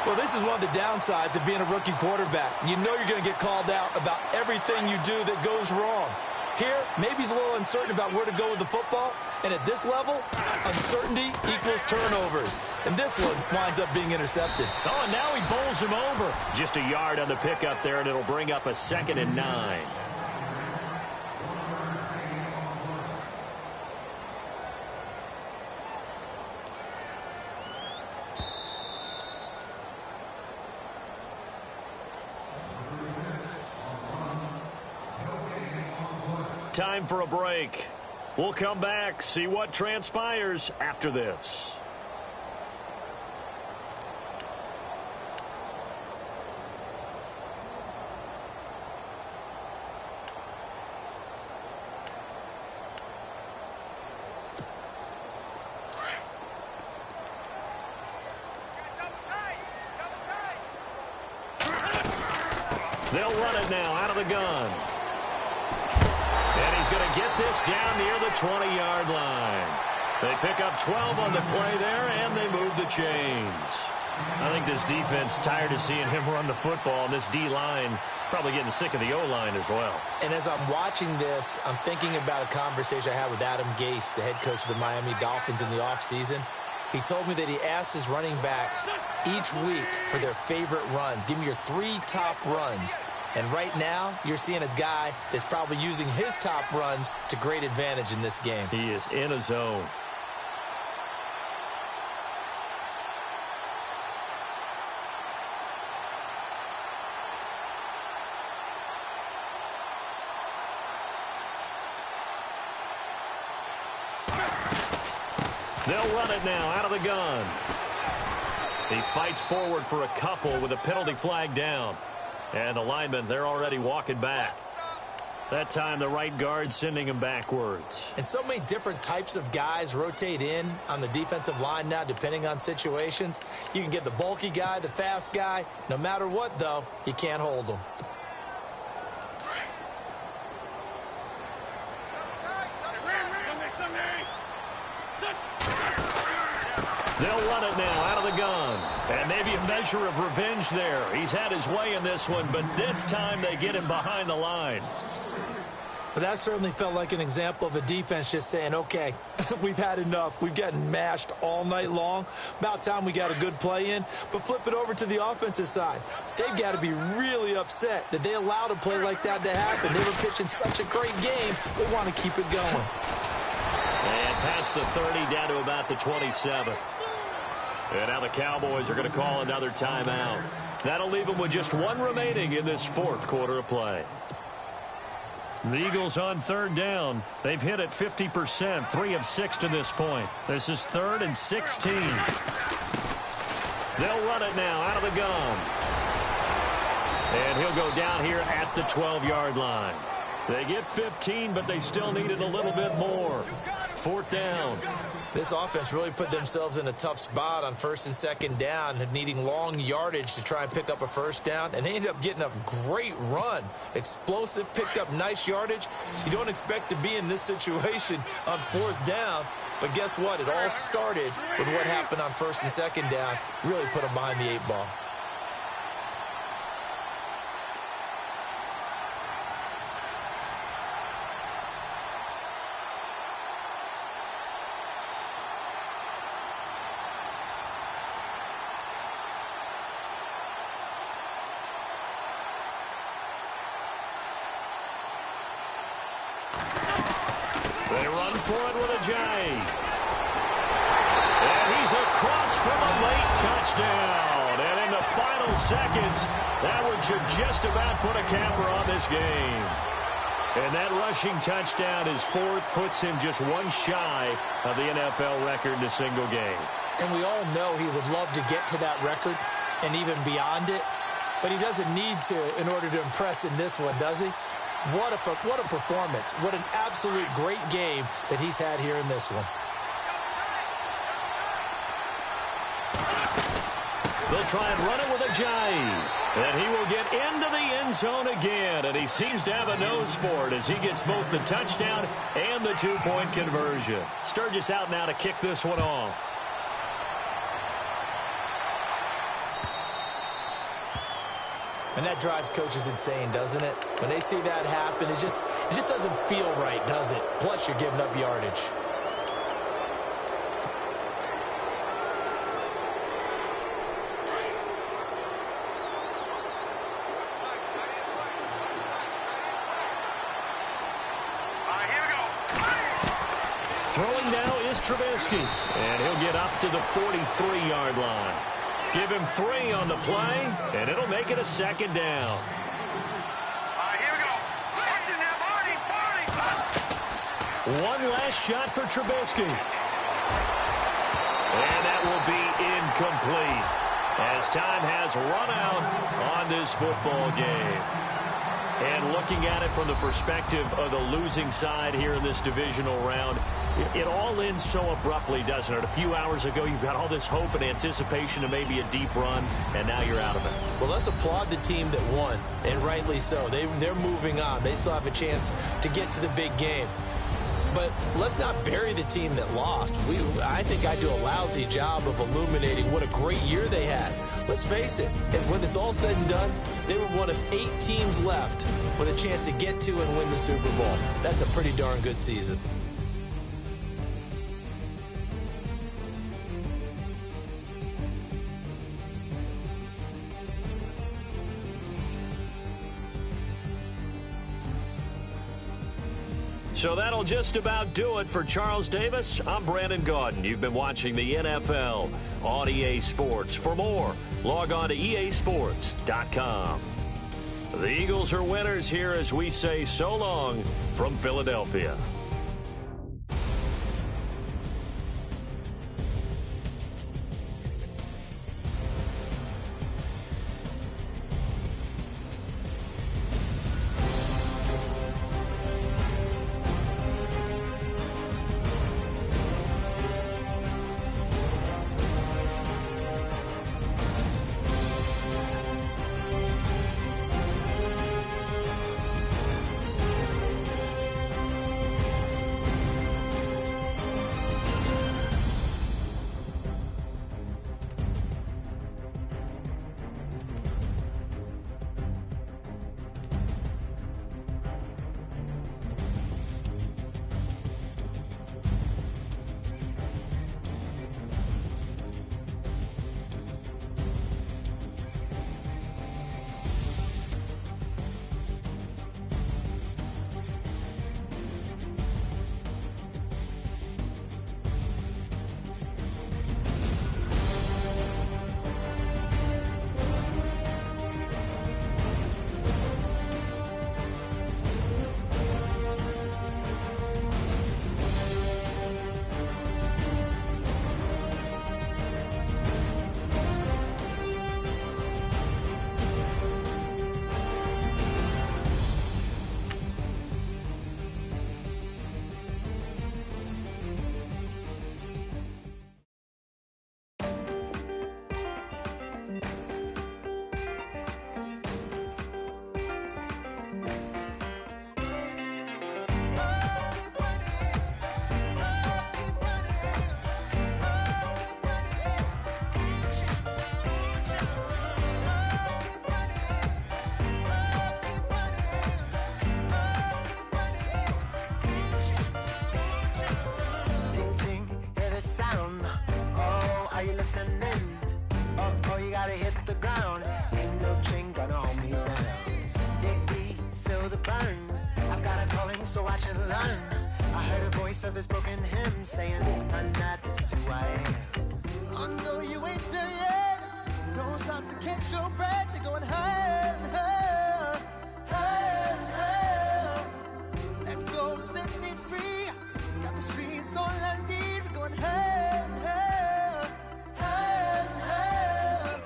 Well, this is one of the downsides of being a rookie quarterback. You know you're going to get called out about everything you do that goes wrong. Here, maybe he's a little uncertain about where to go with the football. And at this level, uncertainty equals turnovers. And this one winds up being intercepted. Oh, and now he bowls him over. Just a yard on the pickup there, and it'll bring up a 2nd and 9. Time for a break. We'll come back, see what transpires after this. They'll run it now out of the gun. And he's going to get this down near the 20-yard line. They pick up 12 on the play there, and they move the chains. I think this defense tired of seeing him run the football, and this D-line probably getting sick of the O-line as well. And as I'm watching this, I'm thinking about a conversation I had with Adam Gase, the head coach of the Miami Dolphins in the offseason. He told me that he asked his running backs each week for their favorite runs. Give me your 3 top runs. And right now, you're seeing a guy that's probably using his top runs to great advantage in this game. He is in a zone. They'll run it now out of the gun. He fights forward for a couple with a penalty flag down. And the linemen, they're already walking back. That time, the right guard sending him backwards. And so many different types of guys rotate in on the defensive line now, depending on situations. You can get the bulky guy, the fast guy. No matter what, though, you can't hold them. They'll run it now out of the gun. And maybe a measure of revenge there. He's had his way in this one, but this time they get him behind the line. But that certainly felt like an example of a defense just saying, okay, we've had enough. We've gotten mashed all night long. About time we got a good play in. But flip it over to the offensive side. They've got to be really upset that they allowed a play like that to happen. They were pitching such a great game. They want to keep it going. And past the 30 down to about the 27. And now the Cowboys are going to call another timeout. That'll leave them with just one remaining in this fourth quarter of play. The Eagles on third down. They've hit it 50%, 3 of 6 to this point. This is 3rd and 16. They'll run it now out of the gun. And he'll go down here at the 12-yard line. They get 15, but they still needed a little bit more. 4th down. This offense really put themselves in a tough spot on 1st and 2nd down, needing long yardage to try and pick up a 1st down, and they ended up getting a great run. Explosive, picked up nice yardage. You don't expect to be in this situation on 4th down, but guess what? It all started with what happened on 1st and 2nd down. Really put them behind the 8 ball. They run for it with a J. And he's across for the late touchdown. And in the final seconds, that should just about put a camper on this game. And that rushing touchdown is 4th, puts him just one shy of the NFL record in a single game. And we all know he would love to get to that record and even beyond it. But he doesn't need to in order to impress in this one, does he? What a performance. What an absolute great game that he's had here in this one. They'll try and run it with a J. And he will get into the end zone again. And he seems to have a nose for it as he gets both the touchdown and the 2-point conversion. Sturgis out now to kick this one off. And that drives coaches insane, doesn't it? When they see that happen, it just doesn't feel right, does it? Plus, you're giving up yardage. Here we go. Throwing now is Trubisky. And he'll get up to the 43-yard line. Give him 3 on the play, and it'll make it a 2nd down. Here we go. Watch it now, Barney. One last shot for Trubisky. And that will be incomplete as time has run out on this football game. And looking at it from the perspective of the losing side here in this divisional round, it all ends so abruptly, doesn't it? A few hours ago, you've got all this hope and anticipation of maybe a deep run, and now you're out of it. Well, let's applaud the team that won, and rightly so. They're moving on. They still have a chance to get to the big game. But let's not bury the team that lost. I think I do a lousy job of illuminating what a great year they had. Let's face it, and when it's all said and done, they were one of 8 teams left with a chance to get to and win the Super Bowl. That's a pretty darn good season. So that'll just about do it for Charles Davis. I'm Brandon Gaudin. You've been watching the NFL on EA Sports. For more, log on to easports.com. The Eagles are winners here as we say so long from Philadelphia. ascending. Oh, you gotta hit the ground. Ain't no chain gonna hold me down. Dig deep, feel the burn. I've got a calling, so watch and learn. I heard a voice of his broken hymn saying, I'm not, this is who I am. I know you ain't there yet. Don't stop to catch your breath. You're going higher, higher, higher, higher. Let go, set me free. Got the streets all I need. We're going higher, higher, higher, higher.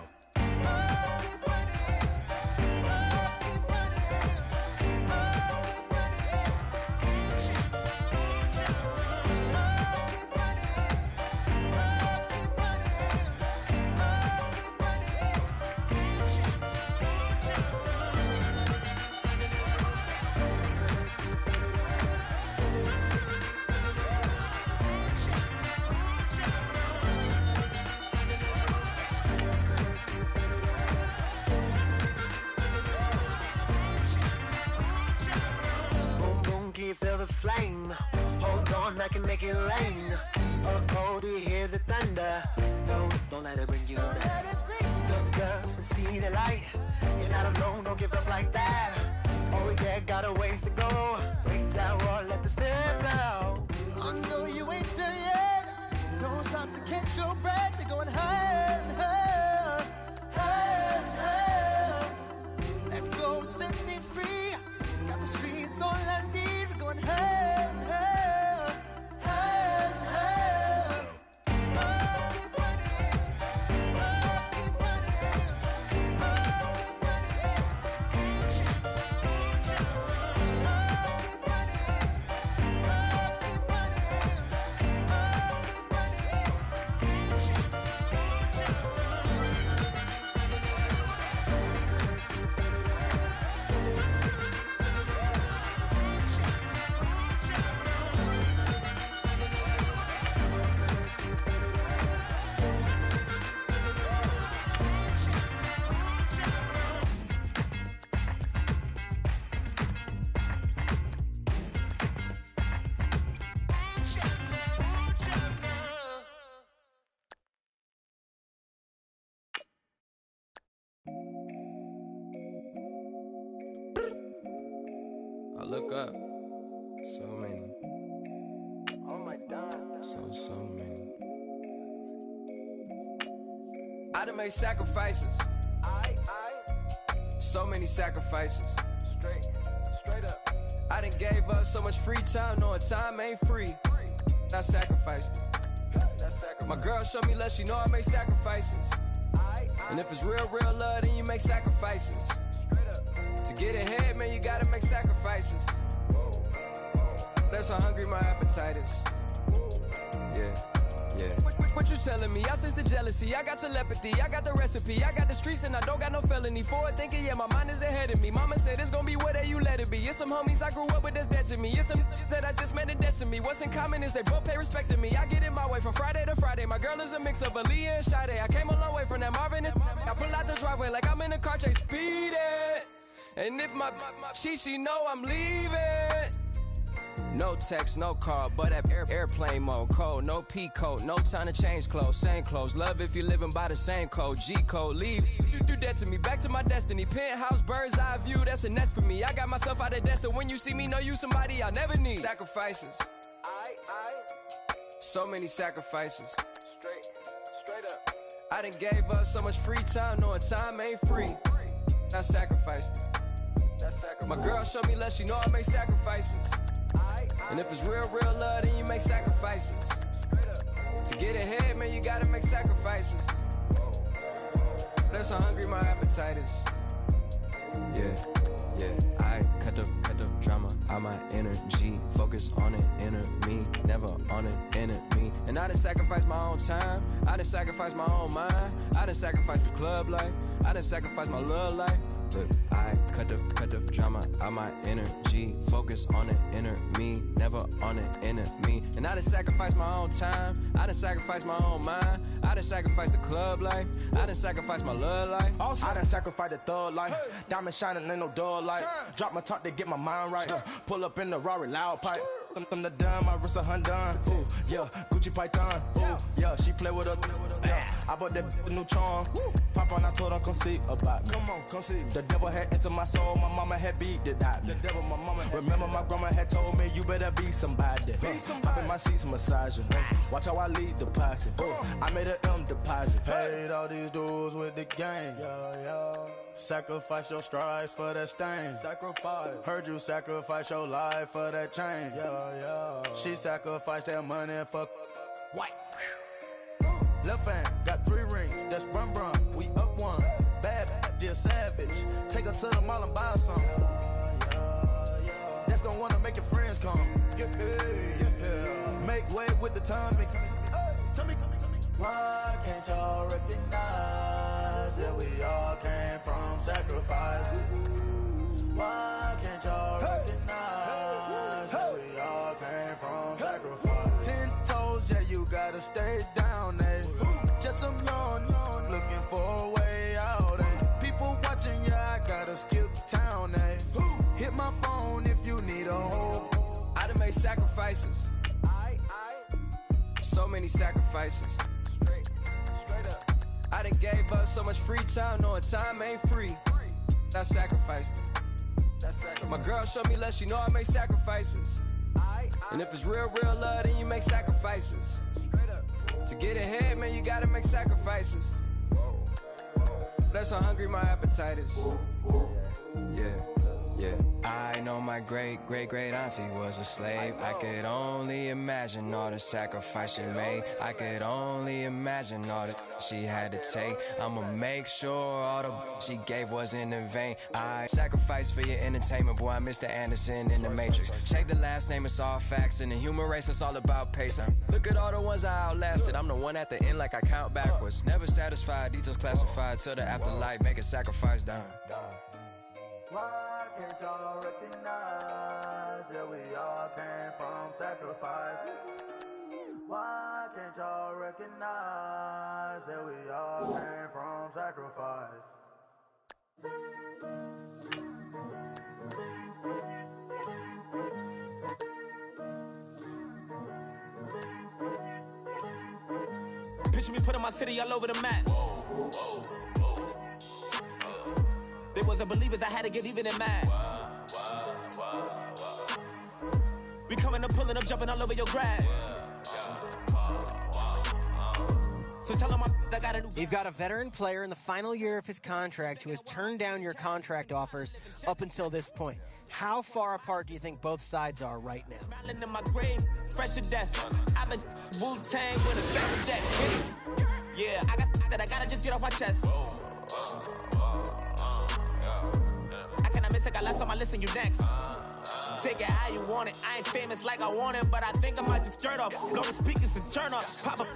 Keep running. Keep running. Keep running. Keep feel the flame. Hold on, I can make it rain. Oh, do you hear the thunder? No, don't let it bring you down. Look up and see the light. You're not alone, don't give up like that. Oh yeah, got a ways to go. Break that wall, let the spirit flow. I know you ain't there yet. Don't stop to catch your breath. You're going higher, higher, higher, higher. Let go, set me free. Got the streets all I need. Going higher, higher, higher, higher. Keep running. Keep running. Keep running. Keep I look up, so many. Oh my God. So many. I done made sacrifices. So many sacrifices. Straight up. I done gave up so much free time, knowing time ain't free. I sacrificed it. My girl showed me love, she know I make sacrifices. And if it's real love, then you make sacrifices. To get ahead, man, you gotta make sacrifices. That's how hungry my appetite is. Yeah. What you telling me? I sense the jealousy, I got telepathy, I got the recipe, I got the streets and I don't got no felony. Forward thinking, yeah, my mind is ahead of me. Mama said it's gonna be whatever you let it be. It's some homies I grew up with that's dead to me. It's some that I just met in debt to me. What's in common is they both pay respect to me. I get in my way from Friday to Friday. My girl is a mix of Aaliyah and Sade. I came a long way from that Marvin and I pull out the driveway like I'm in a car chase speeding. And if my she know I'm leaving. No text, no call, but at airplane mode. Code, no P code, no time to change clothes. Same clothes, love if you're living by the same code. G code, leave. You do that to me, back to my destiny. Penthouse, bird's eye view, that's a nest for me. I got myself out of debt, so when you see me, know you somebody I'll never need. Sacrifices. So many sacrifices. Straight up. I done gave up so much free time, knowing time ain't free. I sacrificed it. My girl showed me love, she know I make sacrifices. And if it's real love, then you make sacrifices. To get ahead, man, you gotta make sacrifices. That's how hungry my appetite is. Yeah. I cut the drama out my energy. Focus on it, inner me, never on it, enemy. And I done sacrificed my own time. I done sacrificed my own mind. I done sacrificed the club life. I done sacrificed my love life. Look, I cut the drama out my energy. Focus on it, inner me, never on it, enemy. And I done sacrificed my own time. I done sacrificed my own mind. I done sacrificed the club life. I done sacrificed my love life. Also, I done sacrificed the thug life. Diamond shining, ain't no dull light. Drop my top to get my mind right. Pull up in the Rari loud pipe. I'm the dime, my wrist a Hyundai. Ooh, yeah, Gucci Python. Ooh, yeah, she play with her. Yeah, I bought that new charm. Pop on, I told her come see about me. Come on, come see me. The devil had entered my soul, my mama had beat it out. The devil, my mama. Remember my grandma had told me you better be somebody. Hop in my seats, massaging. Watch how I lead the posse. I made a M deposit. Paid all these dudes with the game. Yeah. Sacrifice your strides for that stain. Sacrifice. Heard you sacrifice your life for that change. Yeah. She sacrificed that money for white. Left hand got 3 rings. That's brum brum. We up one. Bad, dear savage. Take her to the mall and buy some. That's gonna wanna make your friends come. Make way with the timing. Tell me. Why can't y'all recognize that we all came from sacrifice? Why can't y'all recognize that we all came from sacrifice? 10 toes, yeah, you gotta stay down, eh? Just some yawn, looking for a way out, eh? People watching, yeah, I gotta skip town, eh? Hit my phone if you need a hold. I done made sacrifices. So many sacrifices. Straight up. I done gave up so much free time, knowing time ain't free. I sacrificed it. My girl showed me love, she know I make sacrifices. And if it's real love, then you make sacrifices. To get ahead, man, you gotta make sacrifices. That's how hungry my appetite is. Yeah. I know my great auntie was a slave. I could only imagine all the sacrifice she made. I could only imagine all that she had to take. I'ma make sure all the she gave wasn't in vain. I sacrificed for your entertainment, boy. I'm Mr. Anderson in the Matrix. Check the last name, it's all facts. In the human race, it's all about pacing. Look at all the ones I outlasted. I'm the one at the end like I count backwards. Never satisfied, details classified till the afterlife. Make a sacrifice down. Why can't y'all recognize that we all came from sacrifice? Why can't y'all recognize that we all came from sacrifice? Picture me putting my city all over the map. They wasn't believers, I had to get even in mad. We coming up, pulling up, jumping all over your grass. So tell them I got a new... You've got a veteran player in the final year of his contract who has turned down your contract offers up until this point. How far apart do you think both sides are right now? Smiling in my grave, fresh to death. I've been Wu-Tang with a special jet. Yeah, I got that, I gotta just get off my chest. I cannot miss it, got last on my list and you next. Take it how you want it, I ain't famous like I want it, but I think I might just skirt off. Blow the speakers and turn up, pop up.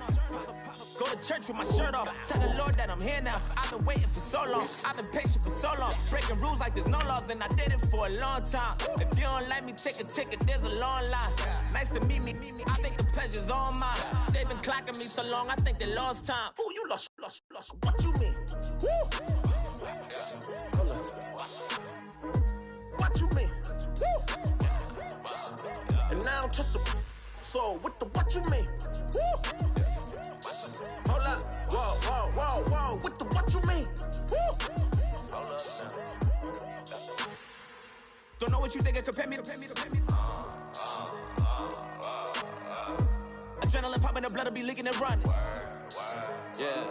Go to church with my shirt off, tell the Lord that I'm here now. I've been waiting for so long, I've been patient for so long. Breaking rules like there's no laws and I did it for a long time. If you don't like me, take a ticket, there's a long line. Nice to meet me, I think the pleasure's all mine. They've been clocking me so long, I think they lost time. Ooh, you lost, what you mean? Woo! What you mean? Woo! And now I'm just a so what the what you mean? Woo! Hold up, whoa, what the what you mean? Woo! Hold up now. Don't know what you think, compare me to adrenaline popping, the blood will be leaking and running. Yeah.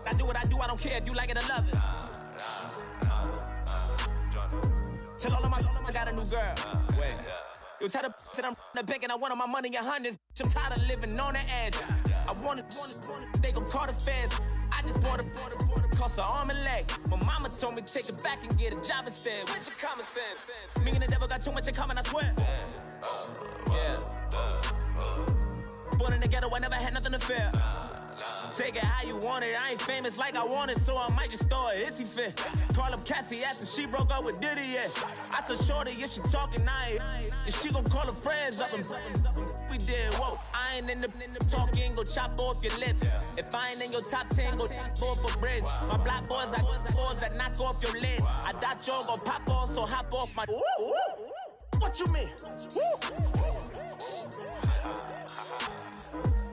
I do what I do, I don't care if you like it or love it. Tell all of my I got a new girl. Wait. You tell the that I'm the bank and I want all my money in hundreds. I'm tired of living on the edge. I want it, they gon' call the feds. I just bought a cost an arm and leg. My mama told me take it back and get a job instead. Where's your common sense? Me and the devil got too much in common, I swear. Yeah. Born in the ghetto, I never had nothing to fear. Take it how you want it, I ain't famous like I want it, so I might just throw a hissy fit. Call up Cassie after she broke up with Diddy, yeah. I told Shorty, if she talking, and she gon' call her friends up and we did, whoa. I ain't in the talking, go chop off your lips. If I ain't in your top 10, go top 4 for bridge. My black boys, I got boys that knock off your lid. I thought y'all gon' pop off, so hop off my... What you mean? Woo!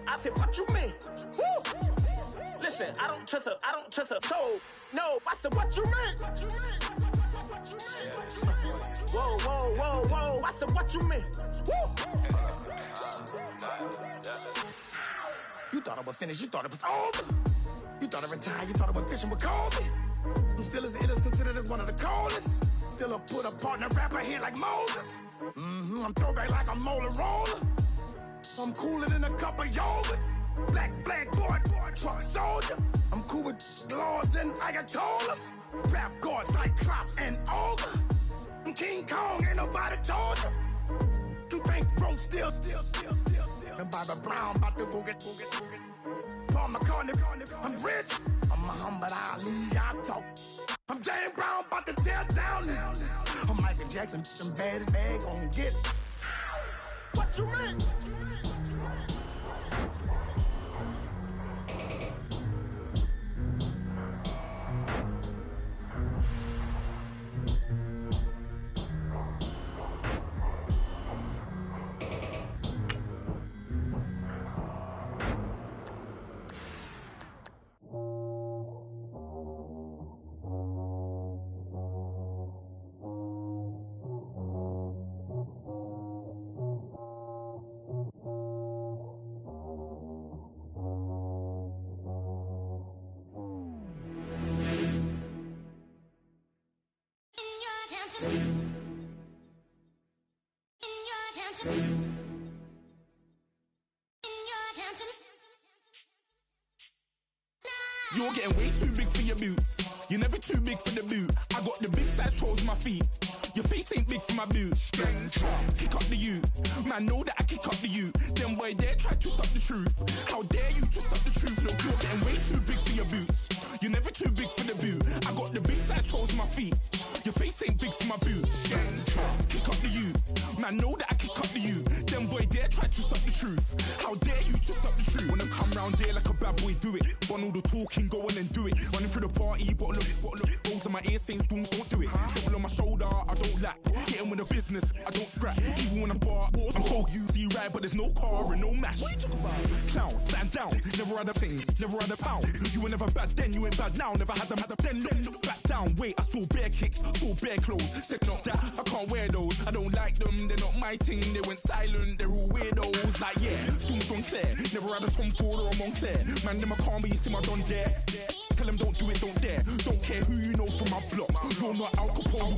I said, what you mean? Woo! Listen, I don't trust her. So, no, I said, what you mean? Whoa. I said, what you mean? Woo! You thought it was finished, you thought it was over. You thought it retired, you thought it went fishing with Kobe. I'm still as ill as considered as one of the coldest. Still a put a partner rapper here like Moses. I'm throwback like a molar roller. I'm cooler than a cup of yogurt. Black flag boy, truck soldier. I'm cool with laws and Ayatollahs. Rap god, Cyclops and ogre. I'm King Kong, ain't nobody told you. You think road still. And Bobby Brown about to go get. Paul McCartney, I'm rich. I'm Muhammad Ali, I talk. I'm James Brown, about to tear down this. I'm Michael Jackson, some bad as bad, gon' get it. What you mean? You're getting way too big for your boots. You're never too big for the boot. I got the big size toes on my feet. Your face ain't big for my boots. Kick up the you. Man, know that I kick up the you. Then boy dare try to stop the truth. How dare you to stop the truth? Look, you're getting way too big for your boots. You're never too big for the boot. I got the big size toes on my feet. Your face ain't big for my boots. Kick up the you. Man, know that I kick up the you. Then boy dare try to stop the truth. How dare you to stop the truth? When I come round there like a bad boy, do it. Want all the talking, go on and do it. Running through the party, bottle of rolls in my ear saying storms, don't do it. Double on my shoulder, I don't lack. Hitting with the business, I don't scrap. Even when I'm bar, I'm so easy right, but there's no car and no match. What you talk about? Clown, stand down. Never had a thing, never had a pound. You were never bad then, you ain't bad now. Never had them, then look back down. Wait, I saw bare kicks, saw bare clothes. Said not that, I can't wear those. I don't like them, they're not my thing. They went silent, they're all weirdos. Like yeah, storms don't clear. Never had a Tom Ford or a Montclair. Man, them I can't, but you see my don dare. Tell them don't do it, don't dare. Don't care who you know from my block. You're not Al Capone,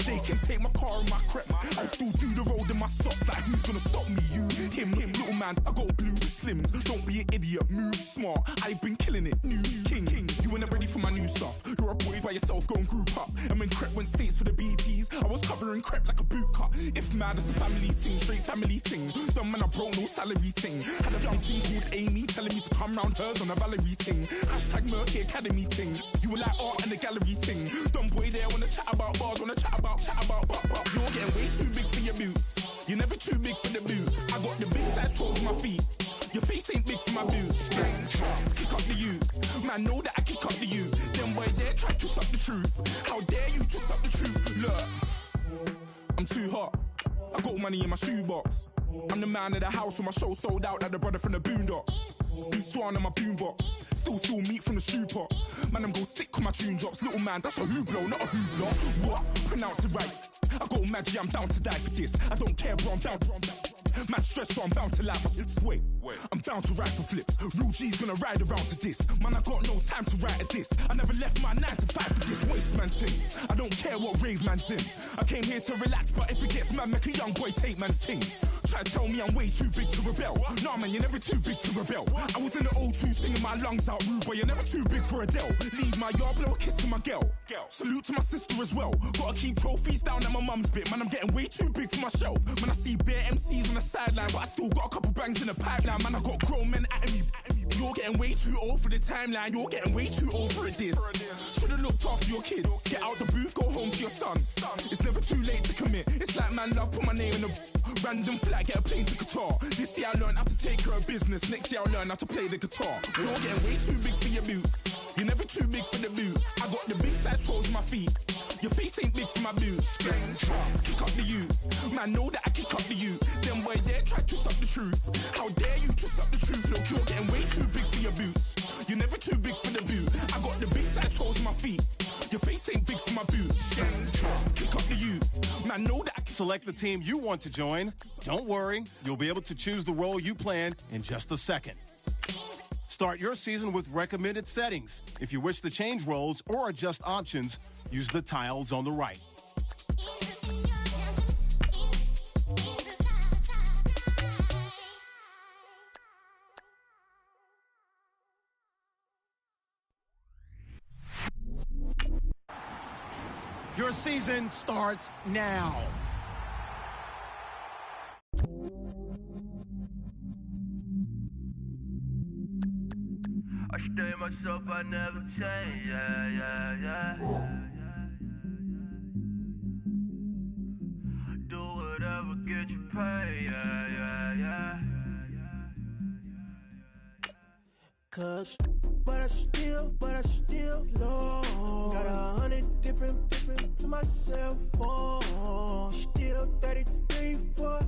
they can take my car and my creps. I still do the road in my socks. Like who's gonna stop me? You, him, little man. I got blue slims. Don't be an idiot, move smart. I've been killing it, new king. You were never ready for my new stuff. You're a boy by yourself, go and group up. And when Crep went states for the BTs, I was covering Crep like a boot cut. If mad, it's a family thing, straight family thing. Dumb man, I broke no salary thing. Had a young thing called Amy telling me to come round hers on a Valerie thing. Hashtag Murky Academy thing. You were like art and the gallery thing. Dumb boy there wanna chat about bars, wanna chat about. You're getting way too big for your boots. You're never too big for the boot. I got the big size toes on my feet. Your face ain't big for my boots. Kick up the you. Man, know that I kick up the you. Then boy dare try to stop the truth. How dare you to stop the truth? Look, I'm too hot. I got money in my shoebox. I'm the man of the house when my show sold out like the brother from the Boondocks. Beat Swan in my boombox. Still meat from the stew pot. Man, I'm go sick when my tune drops. Little man, that's a hooplo, not a hoopla. What? Pronounce it right. I got magic, I'm down to die for this. I don't care, bro, I'm down. Man stressed, so I'm bound to like my slips. Wait, I'm bound to ride for flips. Real G's gonna ride around to this. Man, I got no time to write at this. I never left my 9 to 5 for this waste man thing. I don't care what rave man's in. I came here to relax, but if it gets mad, make a young boy take man's things. Try to tell me I'm way too big to rebel. Nah, man, you're never too big to rebel. I was in the O2 singing my lungs out rude, but you're never too big for Adele. Leave my yard, blow a kiss to my girl. Salute to my sister as well. Gotta keep trophies down at my mum's bit. Man, I'm getting way too big for my shelf. Man, I see bare MCs on the sideline, but I still got a couple bangs in the pipeline. Man, I got grown men at me. You're getting way too old for the timeline. You're getting way too old for a diss. Should've looked after your kids. Get out the booth, go home to your son. It's never too late to commit. It's like man love, put my name in a random flat, get a plane to Qatar. This year I learned how to take care of business. Next year I'll learn how to play the guitar. You're getting way too big for your boots. You're never too big for the boot. I got the big size toes on my feet. Your face ain't big for my boots. Kick up the you. Man, know that I kick up the you. Them boy there try to twist up the truth. How dare you twist up the truth? Look, you're getting way too big for your boots. You're never too big for the boot. I got the big size toes on my feet. Your face ain't big for my boots. Kick up the you. Man, know that I can select the team you want to join. Don't worry, you'll be able to choose the role you plan in just a second. Start your season with recommended settings. If you wish to change roles or adjust options, use the tiles on the right. Your season starts now. I stay myself, I never change, yeah. Do whatever, get you paid, yeah. Cause, but I still low. Got 100 different to my cell phone. Still 33 for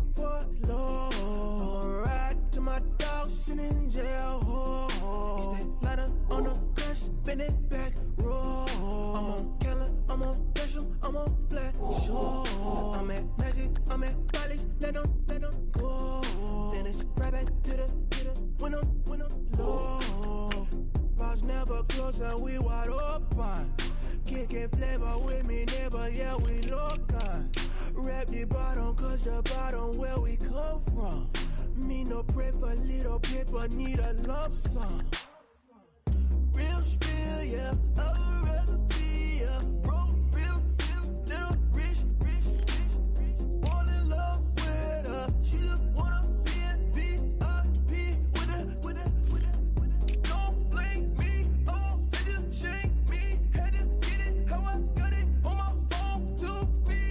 low. I'ma ride to my dog sitting in jail. It's that ladder on the grass, spin it back, roll. I'm on Keller, I'm on Gresham, I'm on Flat Shore. I'm at Magic, I'm at Bally's, let them go. Then it's right back to the when I'm low. Bars never close and we wide open. Kicking flavor with me, neighbor, yeah, we local. Rap the bottom, cause the bottom where we come from. Me no pray for little paper, need a lump sum. Real spill, yeah, I'd rather be, yeah. Broke, real, little rich. Fall in love with her, she just wanna be a VIP with it. Don't blame me, oh, they just shake me. Had to get it, how I got it on my phone to be.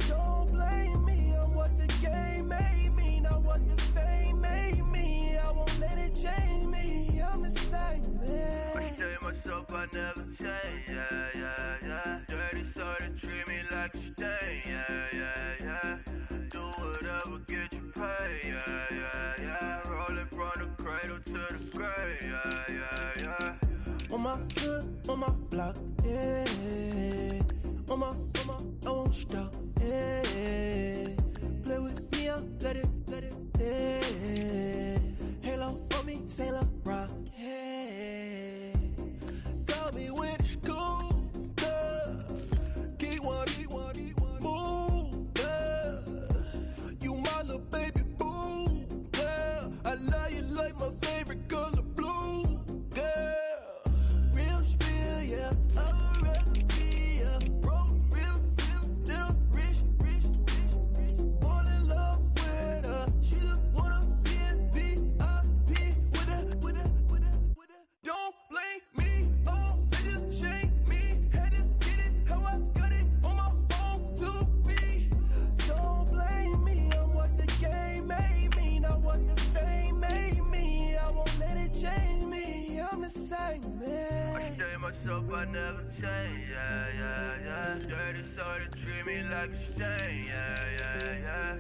Don't blame me, I'm what the game made me, not what the fame made me. I won't let it change me, I'm the same man. I stay myself, I never change, yeah. Dirty so they treat me like a stain, yeah. Do whatever, get you paid, yeah. Rolling from the cradle to the grave, yeah. On my hood, on my block, yeah. On my, I won't stop, yeah. Play with me, I'll let it, yeah. Halo on me, Saint Laurent, yeah. Got me with the school, yeah. Keep one, move, yeah. You my little baby boo, yeah. I love you like my favorite color blue, yeah. Real spill, yeah. I'd rather be, yeah. Broke, real, little rich. Fall in love with her, she just wanna be a VIP with it. Don't blame me, oh, they just shake me. Had to get it, how I got it on my phone to be. Don't blame me, I'm what the game made me, not what the fame made me. I won't let it change me, I'm the same man. I stay myself, I never change, yeah. Dirty so they treat me like a stain, yeah.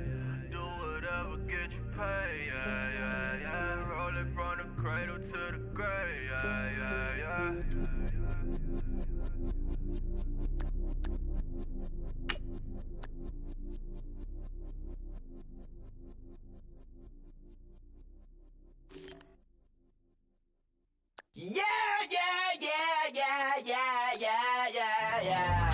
Do whatever, get you paid, yeah. Rolling from the cradle to the grave, yeah. Yeah.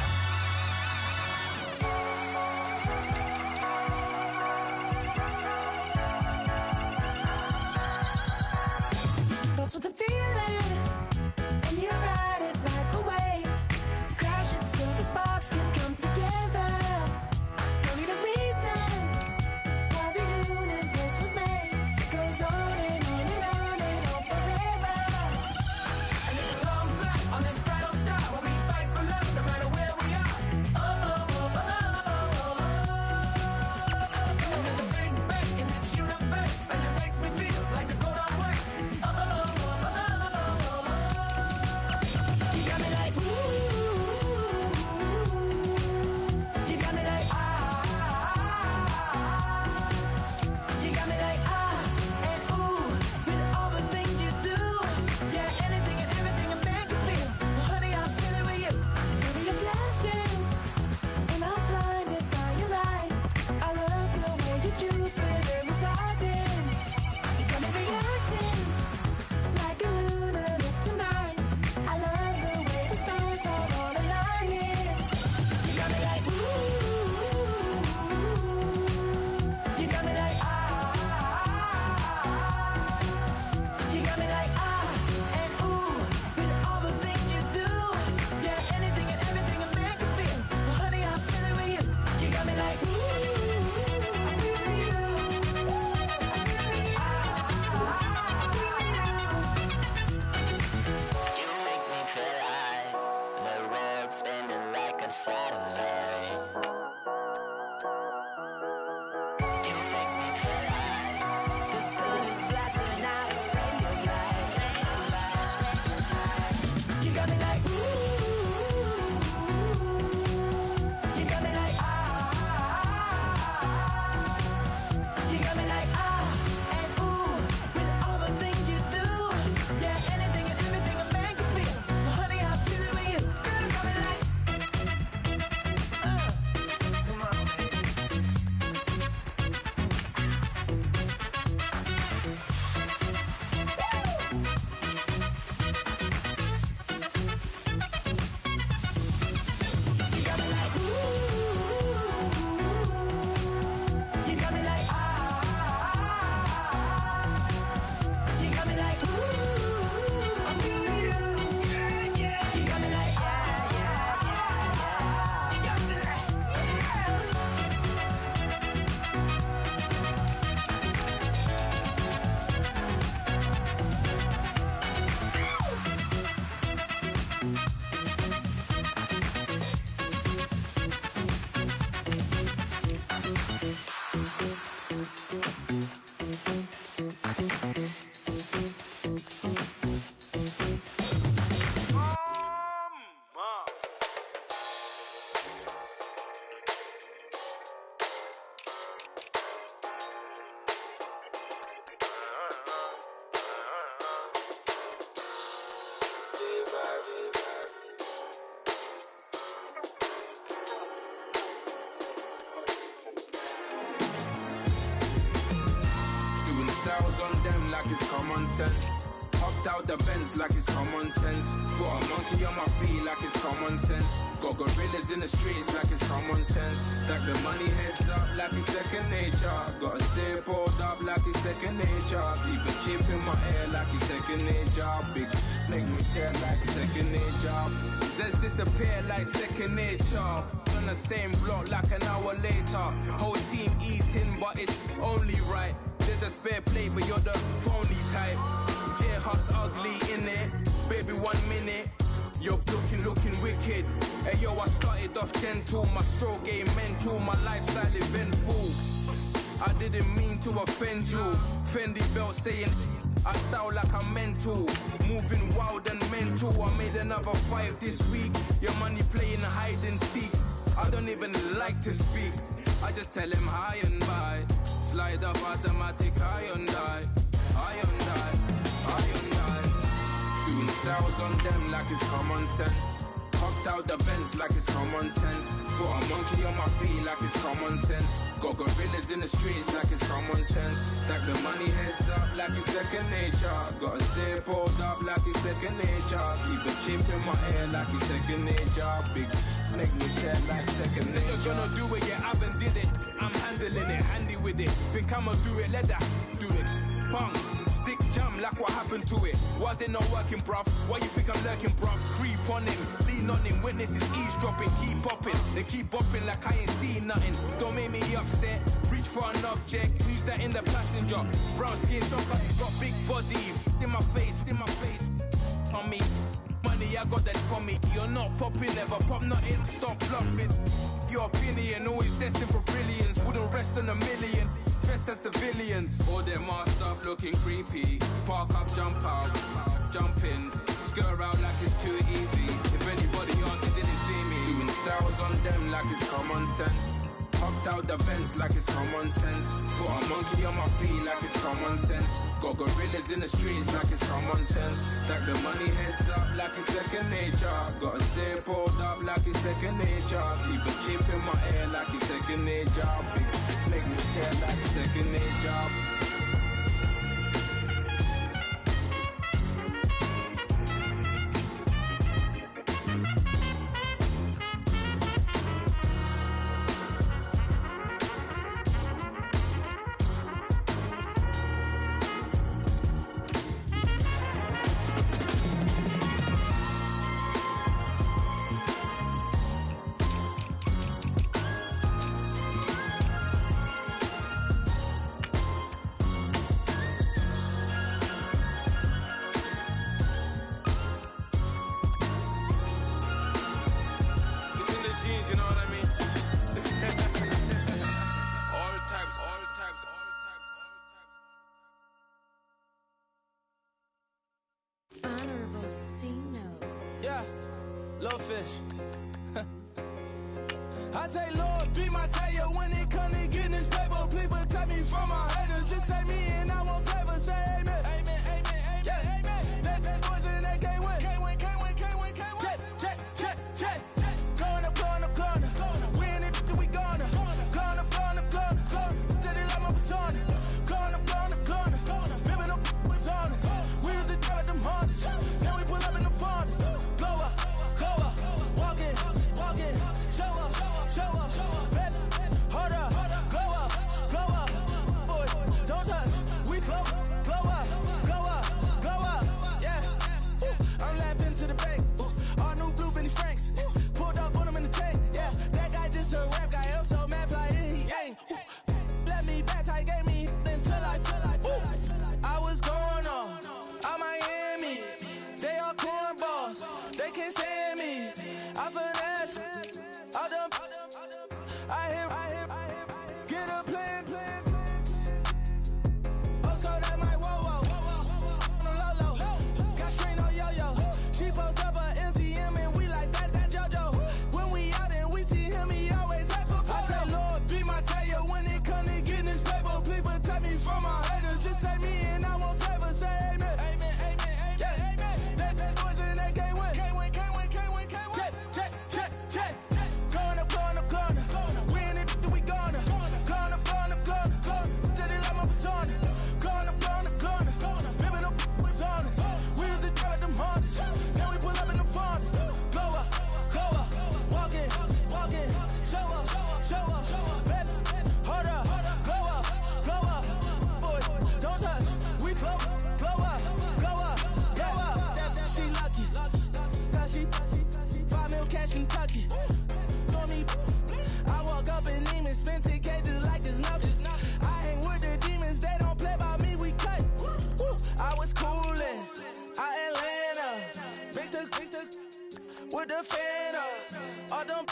got me like and ooh, with all the things you do. Yeah, anything and everything a man can feel. Well, honey, I'm feeling with you. Girl, you got me like come on. You got me like ooh. You got me like you got me like ooh. I'm feeling you. Yeah, yeah. You got me like you got me like Doing styles on them like it's common sense. Hopped out the Benz like it's common sense. Got a monkey on my feet like it's common sense. Got gorillas in the streets like it's common sense. Stack the money heads up like it's second nature. Gotta stay pulled up like it's second nature. Keep a chip in my ear like it's second nature. Big make me stare like second nature. Says disappear like second nature. On the same block like an hour later. Whole team eating but it's only right. There's a spare plate but you're the phony type. J-Hut's ugly in it. Baby 1 minute. You're looking wicked. Hey yo, I started off gentle. My stroke game mental. My lifestyle eventful. I didn't mean to offend you. Fendi belt saying I style like I'm mental. Moving wild and mental. I made another 5 this week. Your money playing hide and seek. I don't even like to speak. I just tell him hi and bye. Slide up automatic high and die. High and die. High and die. Doing styles on them like it's common sense. Hopped out the Benz like it's common sense. Got a monkey on my feet like it's common sense. Got gorillas in the streets like it's common sense. Stack the money heads up like it's second nature. Gotta stay pulled up like it's second nature. Keep a chip in my ear like it's second nature. Big make me sad like second nature. Said you're gonna do it, yeah, I haven't did it. I'm handling it, handy with it. Think I'ma do it, let that do it. Bang. Stick jam like what happened to it. Was it not working, bruv? Why you think I'm lurking, bruv? Creep on him, lean on him. Witnesses eavesdropping, keep popping. They keep bopping like I ain't seen nothing. Don't make me upset. Reach for an object. Who's that in the passenger? Brown skin, got big body. In my face, on me. Money, I got that for me. You're not popping, never pop nothing. Stop bluffing. Your opinion always destined for brilliance. Wouldn't rest on a million. Dressed as civilians. All them masked up looking creepy. Park up, jump out, jump in. Skirt out like it's too easy. If anybody else didn't see me. Doing styles on them like it's common sense. Hopped out the Benz like it's common sense. Got a monkey on my feet like it's common sense. Got gorillas in the streets like it's common sense. Stack the money heads up like it's second nature. Gotta stay pulled up like it's second nature. Keep a chip in my ear like it's second nature. Big make me stare like second nature. I say, Lord, be my savior when it come to getting this paper. Please protect me from my haters. with the fan up. All them,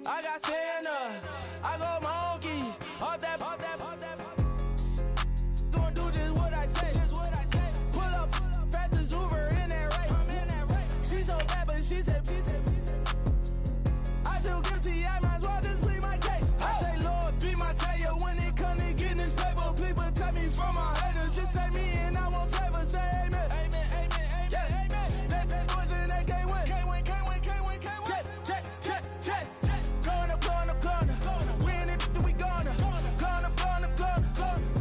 I got Santa. I go monkey. All that. Gonna do just what I say. Pull up, pass the Uber in that race. She so bad, but she said. I feel guilty, I might as well just plead my case. I say, Lord, be my savior when it come to getting this paper. Please protect me from my haters. Just say me and I won't save her. Say amen. Yeah. That boys in that can't win. Check. Corner. We in it, we gonna. Corner.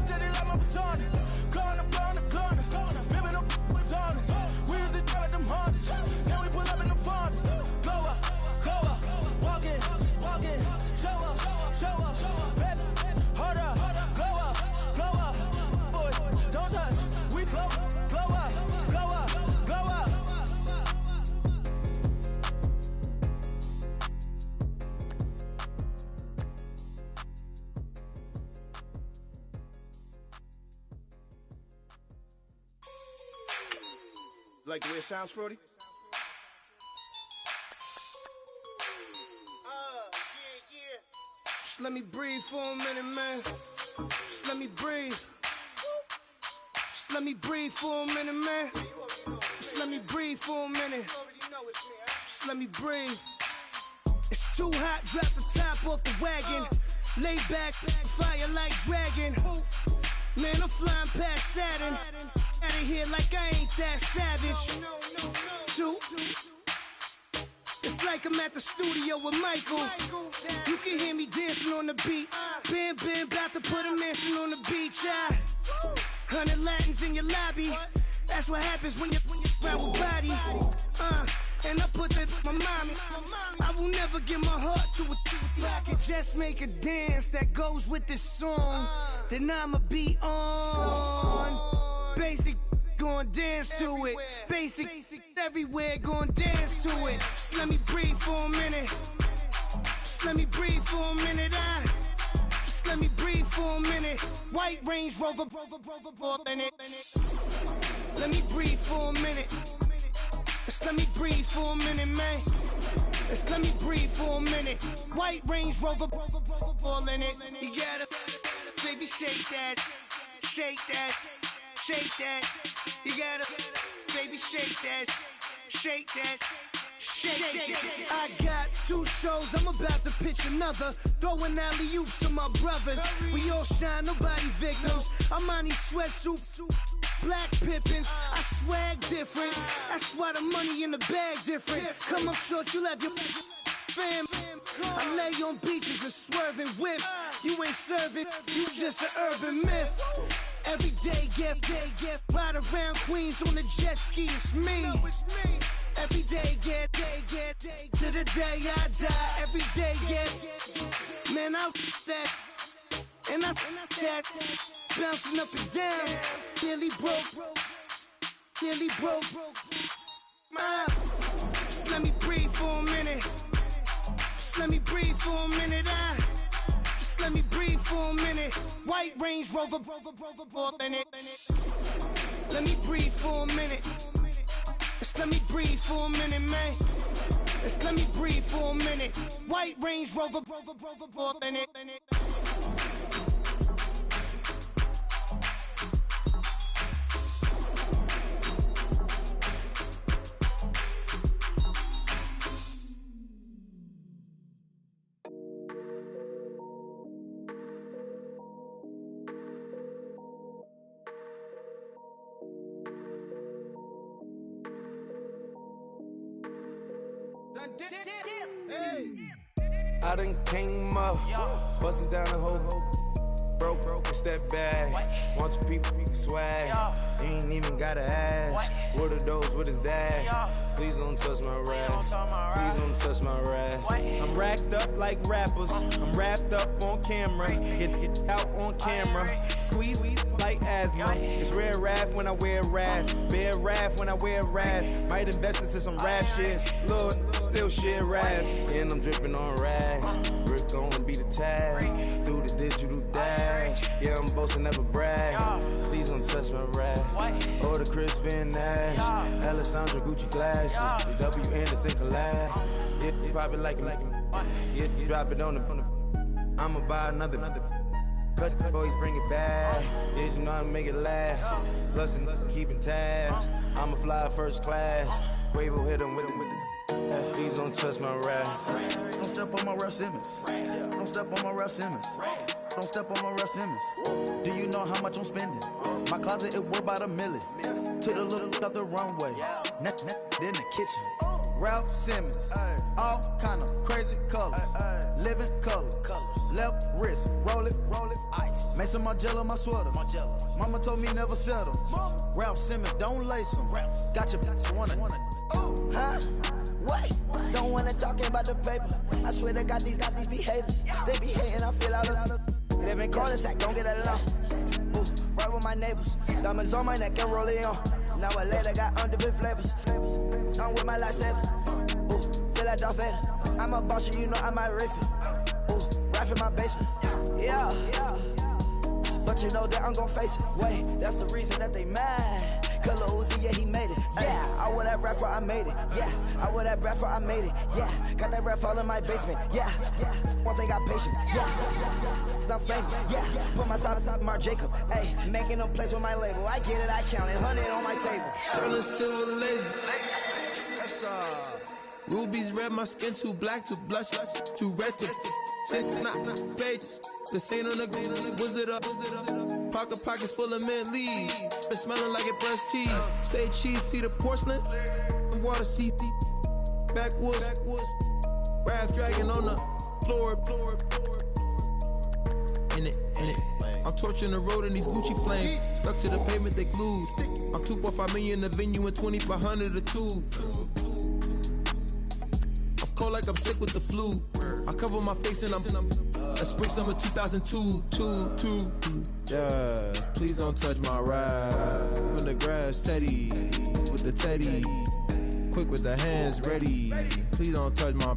Did it like my persona. Corner. Ripping them was honest. We used to drive them Hondas. Now we pull up in the Fondas. Go up. Walking. Show up. Baby, hold up. Go up. Boy, don't touch. We flow up. Like the way it sounds, Frody? Yeah. Just let me breathe for a minute, man. Just let me breathe. Just let me breathe for a minute, man. Just let me breathe for a minute. Just let me breathe. It's too hot, drop the top off the wagon. Lay back, fire like dragon. Man, I'm flying past Saturn. Out of here like I ain't that savage. Two. It's like I'm at the studio with Michael. You can hear me dancing on the beat. Bam, about to put a mansion on the beach. 100 Latins in your lobby. That's what happens when you're around with body. And I put that my mommy. I will never give my heart to it. If I could just make a dance that goes with this song, then I'ma be on. Basic, gon' dance to it. Basic, everywhere, gon' dance to it. Just let me breathe for a minute. Just let me breathe for a minute. Just let me breathe for a minute. White Range Rover, in it. Let me breathe for a minute. Just let me breathe for a minute, man. Just let me breathe for a minute. White Range Rover, ball in it. You gotta, baby, shake that. Shake that. You gotta, baby, shake that. Shake that. I got 2 shows, I'm about to pitch another. Throwing alley-oops to my brothers. We all shine, nobody victims. I'm on these sweatsuits, black Pippins. I swag different. That's why the money in the bag different. Come up short, you left your fam. I lay on beaches and swerving whips. You ain't serving, you just an urban myth. Every day, get ride around Queens on a jet ski, it's me. Every day, get to the day I die. Every day, get, man, I that, and I that, bouncing up and down, nearly broke. Just let me breathe for a minute. Just let me breathe for a minute. Just let me breathe for a minute. White Range Rover, in it. Let me breathe for a minute. Just let me breathe for a minute, man. Just let me breathe for a minute. White Range Rover, in it. I done came up, bustin' down the whole broke, and step back. Want your people swag, you ain't even gotta ask. What are those, what is that? Please don't touch my rap, please don't touch my rap. I'm racked up like rappers, I'm wrapped up on camera. Get out on camera, squeeze like asthma. It's rare wrath when I wear wrath, bare wrath when I wear wrath. Might invest into some rap shit, Lord, still shit rap. And I'm dripping on rags, Rick gonna be the tag, do the digital dash. Yeah, I'm boasting, never brag. Please don't don't touch my rag. Or the Crispin Nash. Alessandra Gucci glasses. The WN is in collab. You pop it like you drop it on the. I'ma buy another. Cut the boys, bring it back. Yeah, you know how to make it last. Plus and keeping tabs. I'ma fly first class. Quavo hit him with it. Please don't touch my rap. Don't step on my Ralph Simmons. Don't step on my Ralph Simmons. Don't step on my Ralph Simmons. Do you know how much I'm spending? My closet it worth about $1 million. To the little out the runway. In the kitchen. Ralph Simmons. All kind of crazy colors. Living colors. Left wrist. Roll it. Ice. Mason Margiela my sweater. Mama told me never settle. Ralph Simmons don't lace them. Got your wanna. Huh? Wait, don't wanna talk about the paper. I swear to God, these be haters. They be hating, I feel all of they been calling, sack, don't get along. Ooh, right with my neighbors. Diamonds on my neck and rolling on. Now I later got on different flavors. I'm with my lifesaver. Ooh, feel like Darth Vader. I'm a boss, you know I might riff it. Ooh, right in my basement. Yeah. But you know that I'm gon' face it. Wait, that's the reason that they mad. Color Uzi, yeah, he made it. Yeah, I would that rap for I made it. Yeah, I would that rap for I made it. Yeah, got that rap all in my basement. Yeah, once I got patience. Yeah, I'm famous. Yeah, put myself inside Marc Jacob. Hey, making a place with my label. I get it, I count it. 100 on my table. Sterling silver lasers. Rubies red, my skin too black to blush, too red to tint, not pages. The saint on the wizard up. Pockets full of mint leaves. It's smelling like it brushed teeth. Say cheese, see the porcelain. Water, see backwoods. Raft dragging on the floor. In it. I'm torching the road in these Gucci flames. Stuck to the pavement, they glued. I'm 2.5 million in the venue and 2,500 a tube. I'm cold like I'm sick with the flu. I cover my face and I'm spring summer 2002. Yeah, please don't touch my ride. In the grass, Teddy, with the Teddy. Quick with the hands ready. Please don't touch my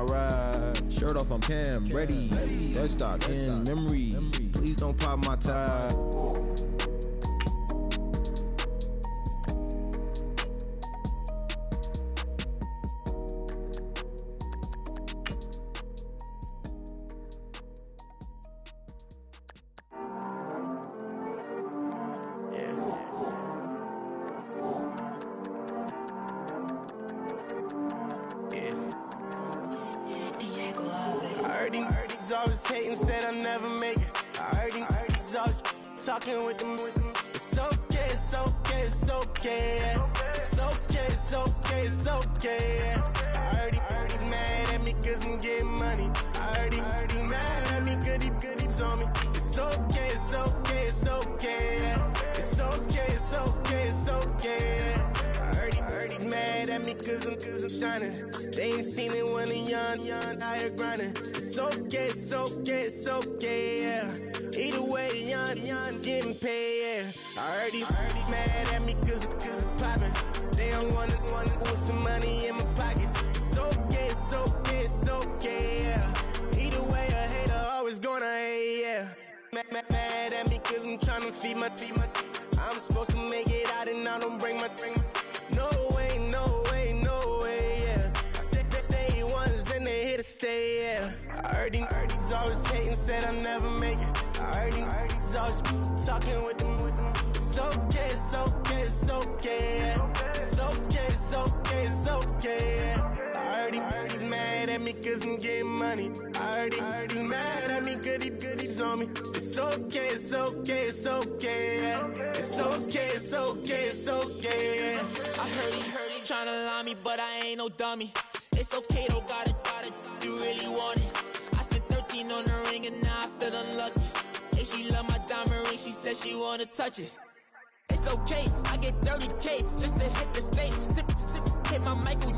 ride. Shirt off, I'm Cam, ready. Dead stock in memory. Please don't pop my tie. Always hating, said I'll never make it. I heard he's always talking with them. It's okay. It's okay. I heard he's mad at me cause I'm getting money. I heard he's mad at me cause he's on me. It's okay. I heard he's mad at me cause I'm shining. They ain't seen it when I'm young, out here grinding. It's okay, yeah. Either way, young, getting paid, yeah. I heard he's mad at me cause I'm poppin'. They don't wanna put some money in my pockets. It's okay, yeah. Either way, a hater always gonna hate, yeah. Mad at me cause I'm tryna feed my I'm supposed to make it out and I don't bring my No way, yeah. They ones and they here to stay, yeah. I heard he's always hating, said I'll never make it. I heard he's always talking with them. It's okay, yeah. It's okay, yeah. I heard he's mad at me cause I'm getting money. I heard he's mad at me cause he's on me. It's okay, yeah. It's okay, yeah. I heard he tryna lie me, but I ain't no dummy. It's okay though, got it, you really want it. I spent 13 on the ring and now I feel unlucky. And she love my diamond ring, she said she wanna touch it. It's okay, I get 30K just to hit the stage. Sip, hit my Michael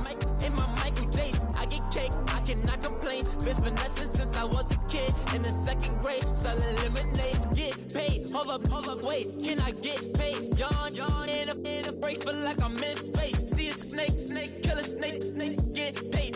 J. I get cake, I cannot complain. Been finessing since I was a kid in the 2nd grade. Selling lemonade, get paid. Hold up, wait, can I get paid? Yawn, in a break, feel like I'm in space. See a snake, kill a snake, get paid.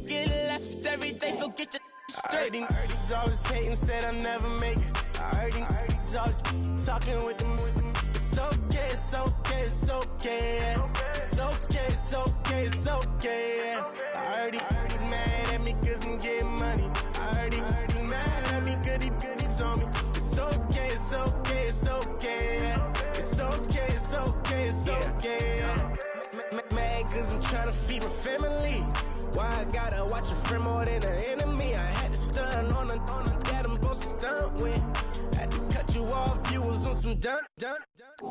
Get left every day, so get your straight. I heard he's always hating, said I'll never make it. I heard he's always talking with them. It's okay, it's okay, it's okay. It's okay, it's okay, it's okay. I heard he's mad at me cause I'm getting money. I heard he's mad at me cause he's on me. It's okay, it's okay, it's okay. It's okay, it's okay, it's okay. Mad cause I'm trying to feed my family. Why I gotta watch a friend more than an enemy? I had to stun on the that I'm supposed to stunt with. Had to cut you off, you was on some dun.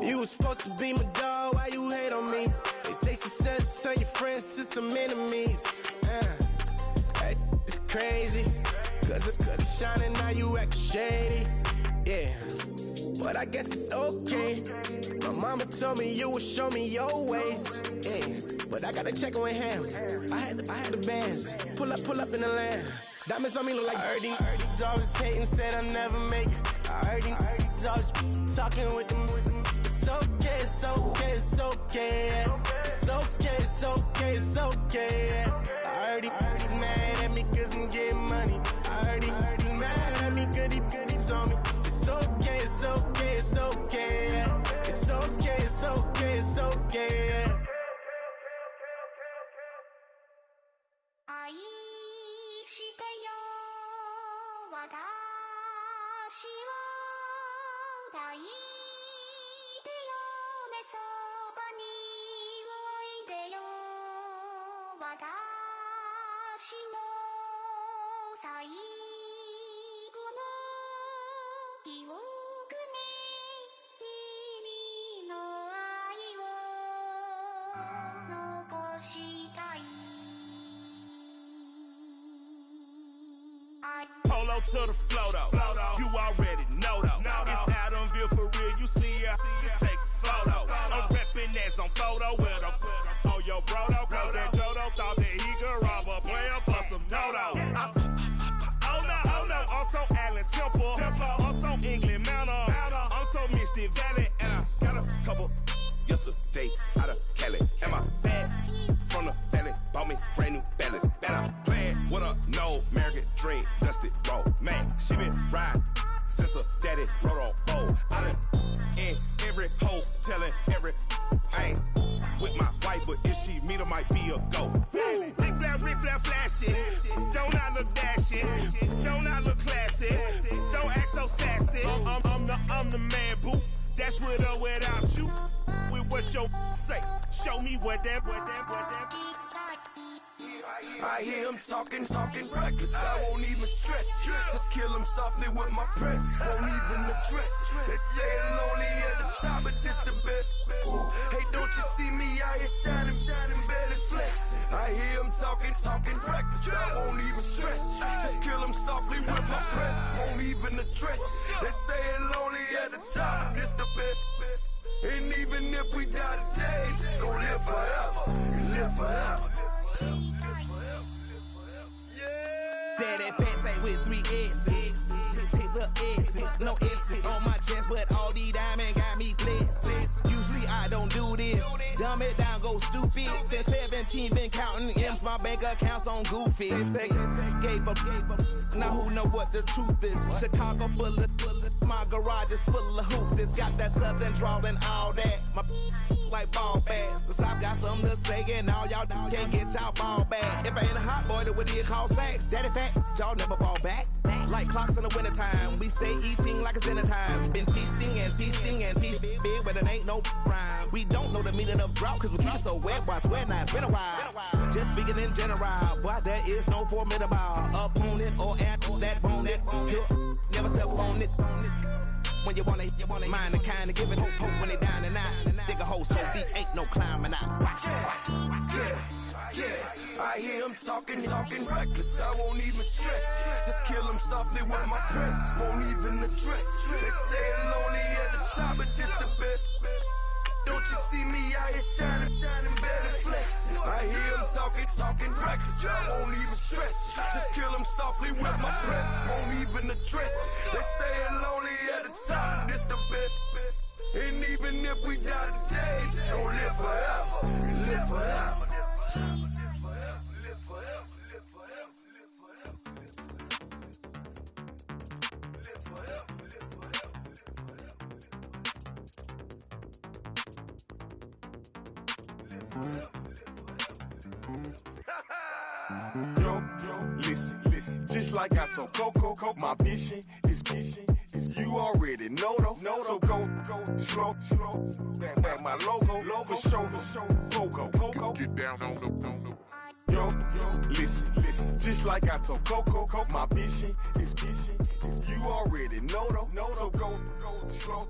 You was supposed to be my dog, why you hate on me? They say success turn your friends to some enemies. Hey, it's crazy, cause it's shining, now you act shady. Yeah, but I guess it's okay. My mama told me you would show me your ways. Yeah, but I gotta check with him. I had the bands. Pull up in the land. Diamonds on me look like Ernie. He's always hating, said I'll never make it. I heard he's always talking with them. It's okay, it's okay, it's okay. It's okay, it's okay, it's okay. I heard he's mad at me cause I'm getting money. I heard he's mad at me cause he's on me. It's okay, it's okay, it's okay. It's okay, it's okay, it's okay. Polo to the flow though. You already know though. It's Adamville for real. You see ya, just take a photo. I'm reppin' as on photo with a on your bro though. Cause that Dodo thought that he could rob a player for some dodo. Oh no, also Allen Temple. Also England Mountain. I'm so Misty Valley. And I got a couple yesterday out of Cali. And my bag from the valley bought me brand new balance. And I'm playing with a no American dream, dusty road. Man, she been riding since her daddy rode on bold. I done in every hole, telling every I ain't with my wife, but if she meet her, might be a go. Rick Flair flashing. Don't I look dashing? Don't I look classy? Don't act so sassy. I'm the man, boo. That's with or without you. With what your say. Show me what that. I hear him talking reckless. I won't even stress. Just kill him softly with my press. Won't even address. They say I'm lonely at the top, but this the best. Hey, don't you see me out here shining, barely flex. I hear him talking reckless. I won't even stress. Just kill him softly with my press. Won't even address. They say I'm lonely at the top, but this the best. And even if we die today, gon' live forever. Live forever. Daddy Patsy with 3 S's. The S's, no S's on my chest, but all these diamonds got me blessed. Usually I don't do this. Dumb it down, go stupid. Since 17, been counting M's, my bank account's on goofy. Say, gave up. Now who know what the truth is? Chicago full of my garage is full of hoop. This got that southern drawl and all that. My like ball bags. The South got something to say, and all y'all can't get y'all ball back. If I ain't a hot boy, then what do you call sacks? Daddy fat, y'all never ball back. Like clocks in the wintertime, we stay eating like it's dinner time. Been feasting and feasting and feasting big, but it ain't no rhyme. We don't know the meaning of drought, cause we keep it so wet. Why swear now, it's been a while. Just speaking in general, boy, there is no formidable opponent or anti that bone that you never step on it. When you wanna mind the kind of give it hope when they down and out. Dig a hole so deep, ain't no climbing out. Yeah, I hear him talking reckless. I won't even stress. Just kill him softly with my press. Won't even address. They say I'm lonely at the top, but this the best. Don't you see me out here shining, barely flex. I hear him talking reckless. I won't even stress. Just kill him softly with my press. Won't even address. They say I'm lonely at the top, this the best. And even if we die today, don't live forever. Live forever. Yo, listen, just like I told Coco, my vision is you already know though. So go slow, back my logo, for show, Coco. Get down on the. Yo, listen, just like I told Coco, my vision is you already know though. So go slow,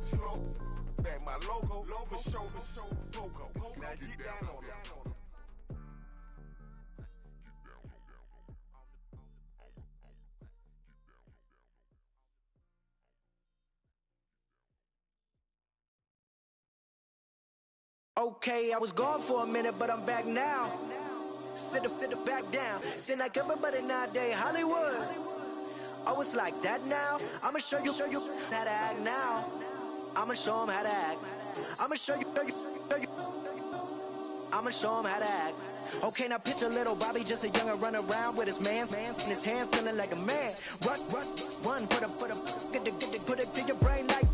back my logo, for show, Coco. Now get down on that. Okay, I was gone for a minute, but I'm back now. Sit back down. Then like everybody nowadays, Hollywood. Oh, it's like that now? I'ma show you how to act now. I'ma show them how to act. I'ma show you. I'ma show them how to act. Okay, now picture little Bobby, just a youngin' run around with his man's in his hand, feeling like a man. Run for the put it to your brain like.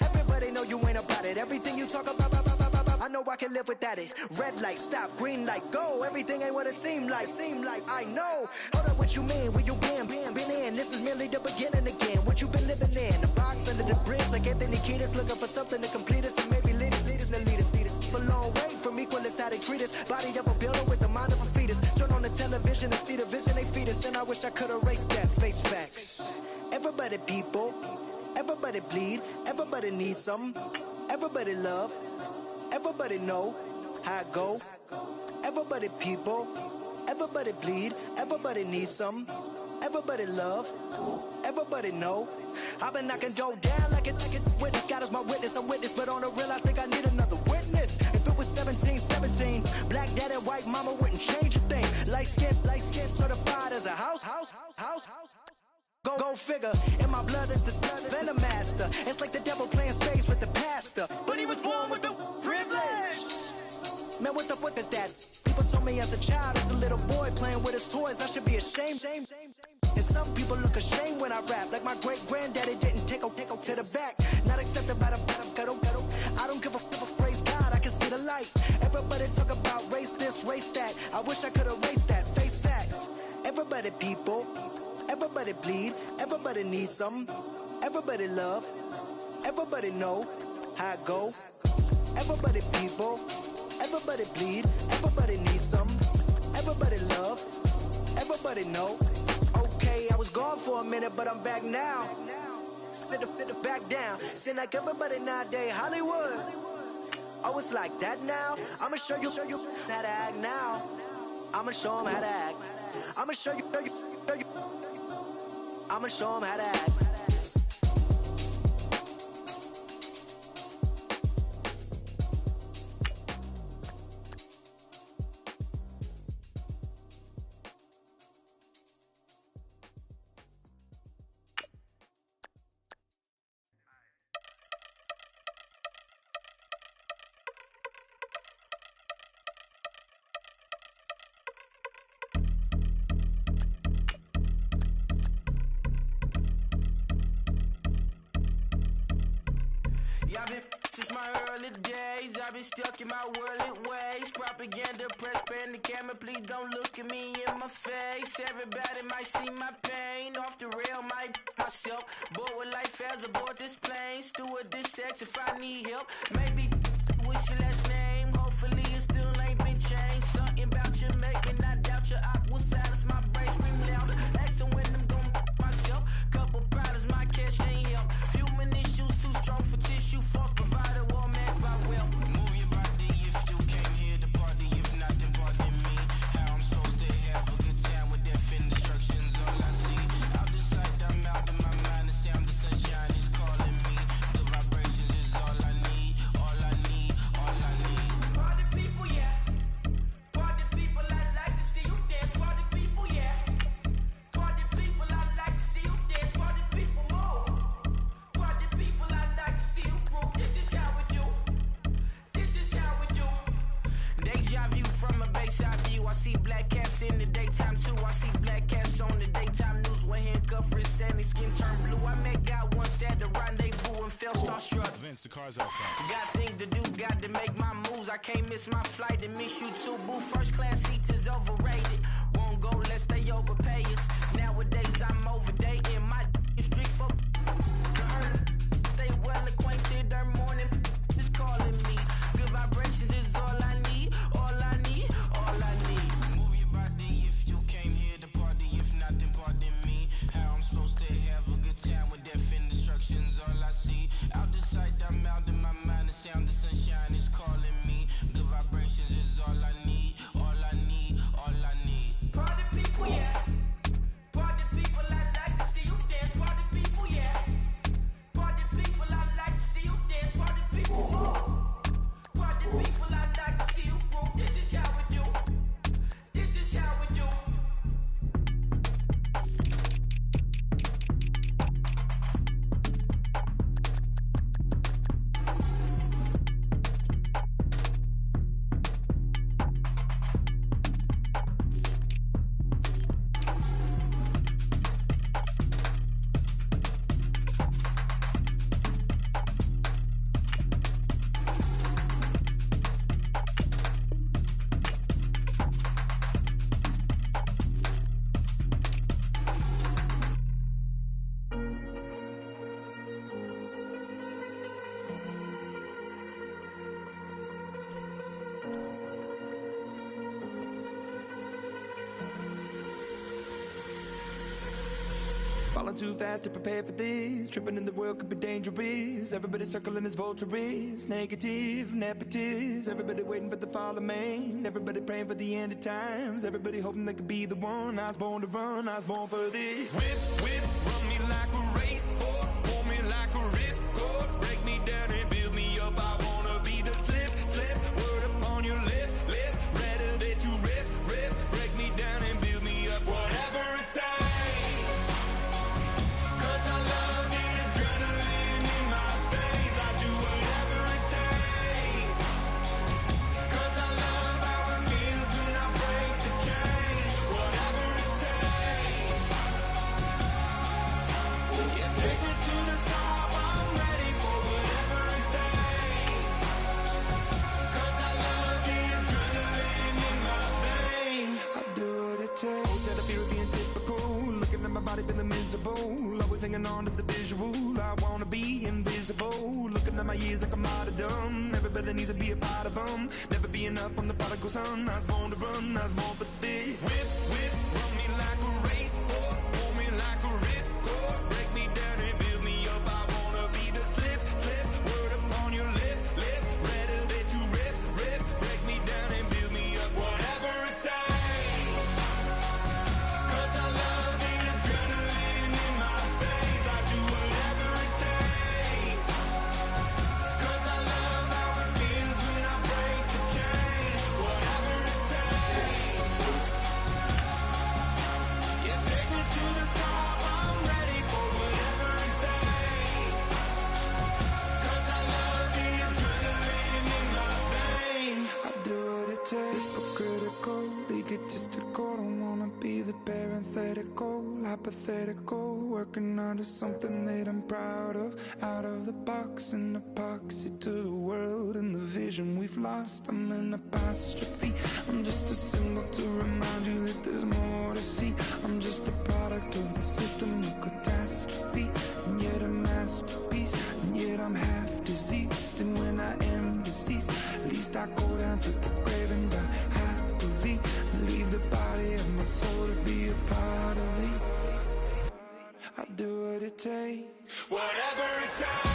Everybody know you ain't about it. Everything you talk about, I know I can live without it. Red light, stop, green light, go. Everything ain't what it seem like. I know. Hold up, what you mean? Where you been in? This is merely the beginning again. What you been living in? The box under the bridge, like Anthony Kiedis, looking for something to complete us and maybe lead us. A long way from equal is how they treat us. Body of a builder with the mind of a fetus. Turn on the television and see the vision they feed us. And I wish I could erase that. Face facts. Everybody people, everybody bleed, everybody needs something, everybody love, everybody know how it go. Everybody people, everybody bleed, everybody needs something, everybody love, everybody know. I've been knocking dough down like it. Witness, God is my witness, I'm witness, but on the real I think I need another witness. If it was 17, black daddy, white mama wouldn't change a thing. Light skin, certified as a house. Go figure, in my blood is the venom master. It's like the devil playing space with the pastor, but he was born with the privilege. Man, what the fuck is that? People told me as a child, as a little boy playing with his toys, I should be ashamed. And some people look ashamed when I rap, like my great granddaddy didn't take a to the back. Not accepted by the ghetto. I don't give a praise God, I can see the light. Everybody talk about race this, race that. I wish I could erase that. Face facts. Everybody people, everybody bleed, everybody needs something, everybody love, everybody know how it go. Everybody people, everybody bleed, everybody needs something, everybody love, everybody know. Okay, I was gone for a minute, but I'm back now. Sit back down. Then like everybody nowadays, Hollywood. Oh, it's like that now? I'ma show you how to act now. I'ma show them how to act. I'ma show you. I'ma show them how to act. I've been since my early days, I've been stuck in my worldly ways. Propaganda, press, pan the camera, please don't look at me in my face. Everybody might see my pain, off the rail, might myself. Bored with life as aboard this plane, steward this sex if I need help. Maybe what's your last name? Hopefully it still ain't been changed. Something about you making I doubt you. I will silence my brain, scream louder. Asking when I'm gon' myself. Couple problems, my cash ain't help. Human issues too strong for tissue. False provider, war mask by wealth. Move your body if you came here to party. If not, then pardon me. How I'm supposed to have a good time with death destructions. All I see. Out the sight, I'm out of my mind. The sound of sunshine is calling me. The vibrations is all I need. All I need. All I need. Party people, yeah. Party people, I like to see you dance. Party people, yeah. Party people, I like to see you dance. Party people, move. Party people, I like to see you groove. This is how we do. This is how we do. Deja view from a bayside view. I see black cats in the daytime too. I see black cats on the daytime news when handcuffed, wrist and his skin turned blue. I met God once at the rendezvous. and feel starstruck. Vince, the car's outside. Got things to do, got to make my moves. I can't miss my flight to miss you too, boo. First class seats is overrated. Won't go lest they overpay us. Nowadays I'm overdating my street for stay well acquainted. Their morning is calling me. Good vibrations is all I need, all I need, all I need. Move your body if you came here to party. If not, then pardon me. How I'm supposed to have a good time with death and destruction's all I see. Out the sight, I'm out in my mind. The sound of sunshine is calling me. Good vibrations is all I need, all I need, all I need. Party people, yeah. Party people, I like to see you dance. Party people, yeah. Party people, I like to see you dance. Party people, move. Party people, I like to see you groove. This is how we do. This is how we do. Falling too fast to prepare for this. Tripping in the world could be dangerous. Everybody circling as vultures. Negative, nepotist. Everybody waiting for the fall of man. Everybody praying for the end of times. Everybody hoping they could be the one. I was born to run, I was born for this. Whip, whip, run me like a racehorse. Pull me like a ripcord. Break me down and build me up. I wanna be the slip, slip. Word up on your lip, lip. Rather that you rip, rip. Break me down and build me up. Whatever it takes. Feeling miserable, always hanging on to the visual. I wanna be invisible. Looking at my years like I'm martyrdom. Everybody needs to be a part of them. Never be enough from the prodigal son. I was born to run, I was born for this. Whip, whip, run me like a racehorse. Pull me like a ripcord. Break me down and build me up. I wanna be the slip, slip. Word up on your lip, lip. Rather that you rip, rip. Break me down and build me up. Whatever it takes. Hypothetical, working onto something that I'm proud of. Out of the box, an epoxy to the world and the vision we've lost. I'm an apostrophe. I'm just a symbol to remind you that there's more to see. I'm just a product of the system of catastrophe, and yet a masterpiece, and yet I'm half diseased. And when I am deceased, at least I go down to the grave and die happily, and leave the body of my soul to be a part of me. I do what it takes, whatever it takes.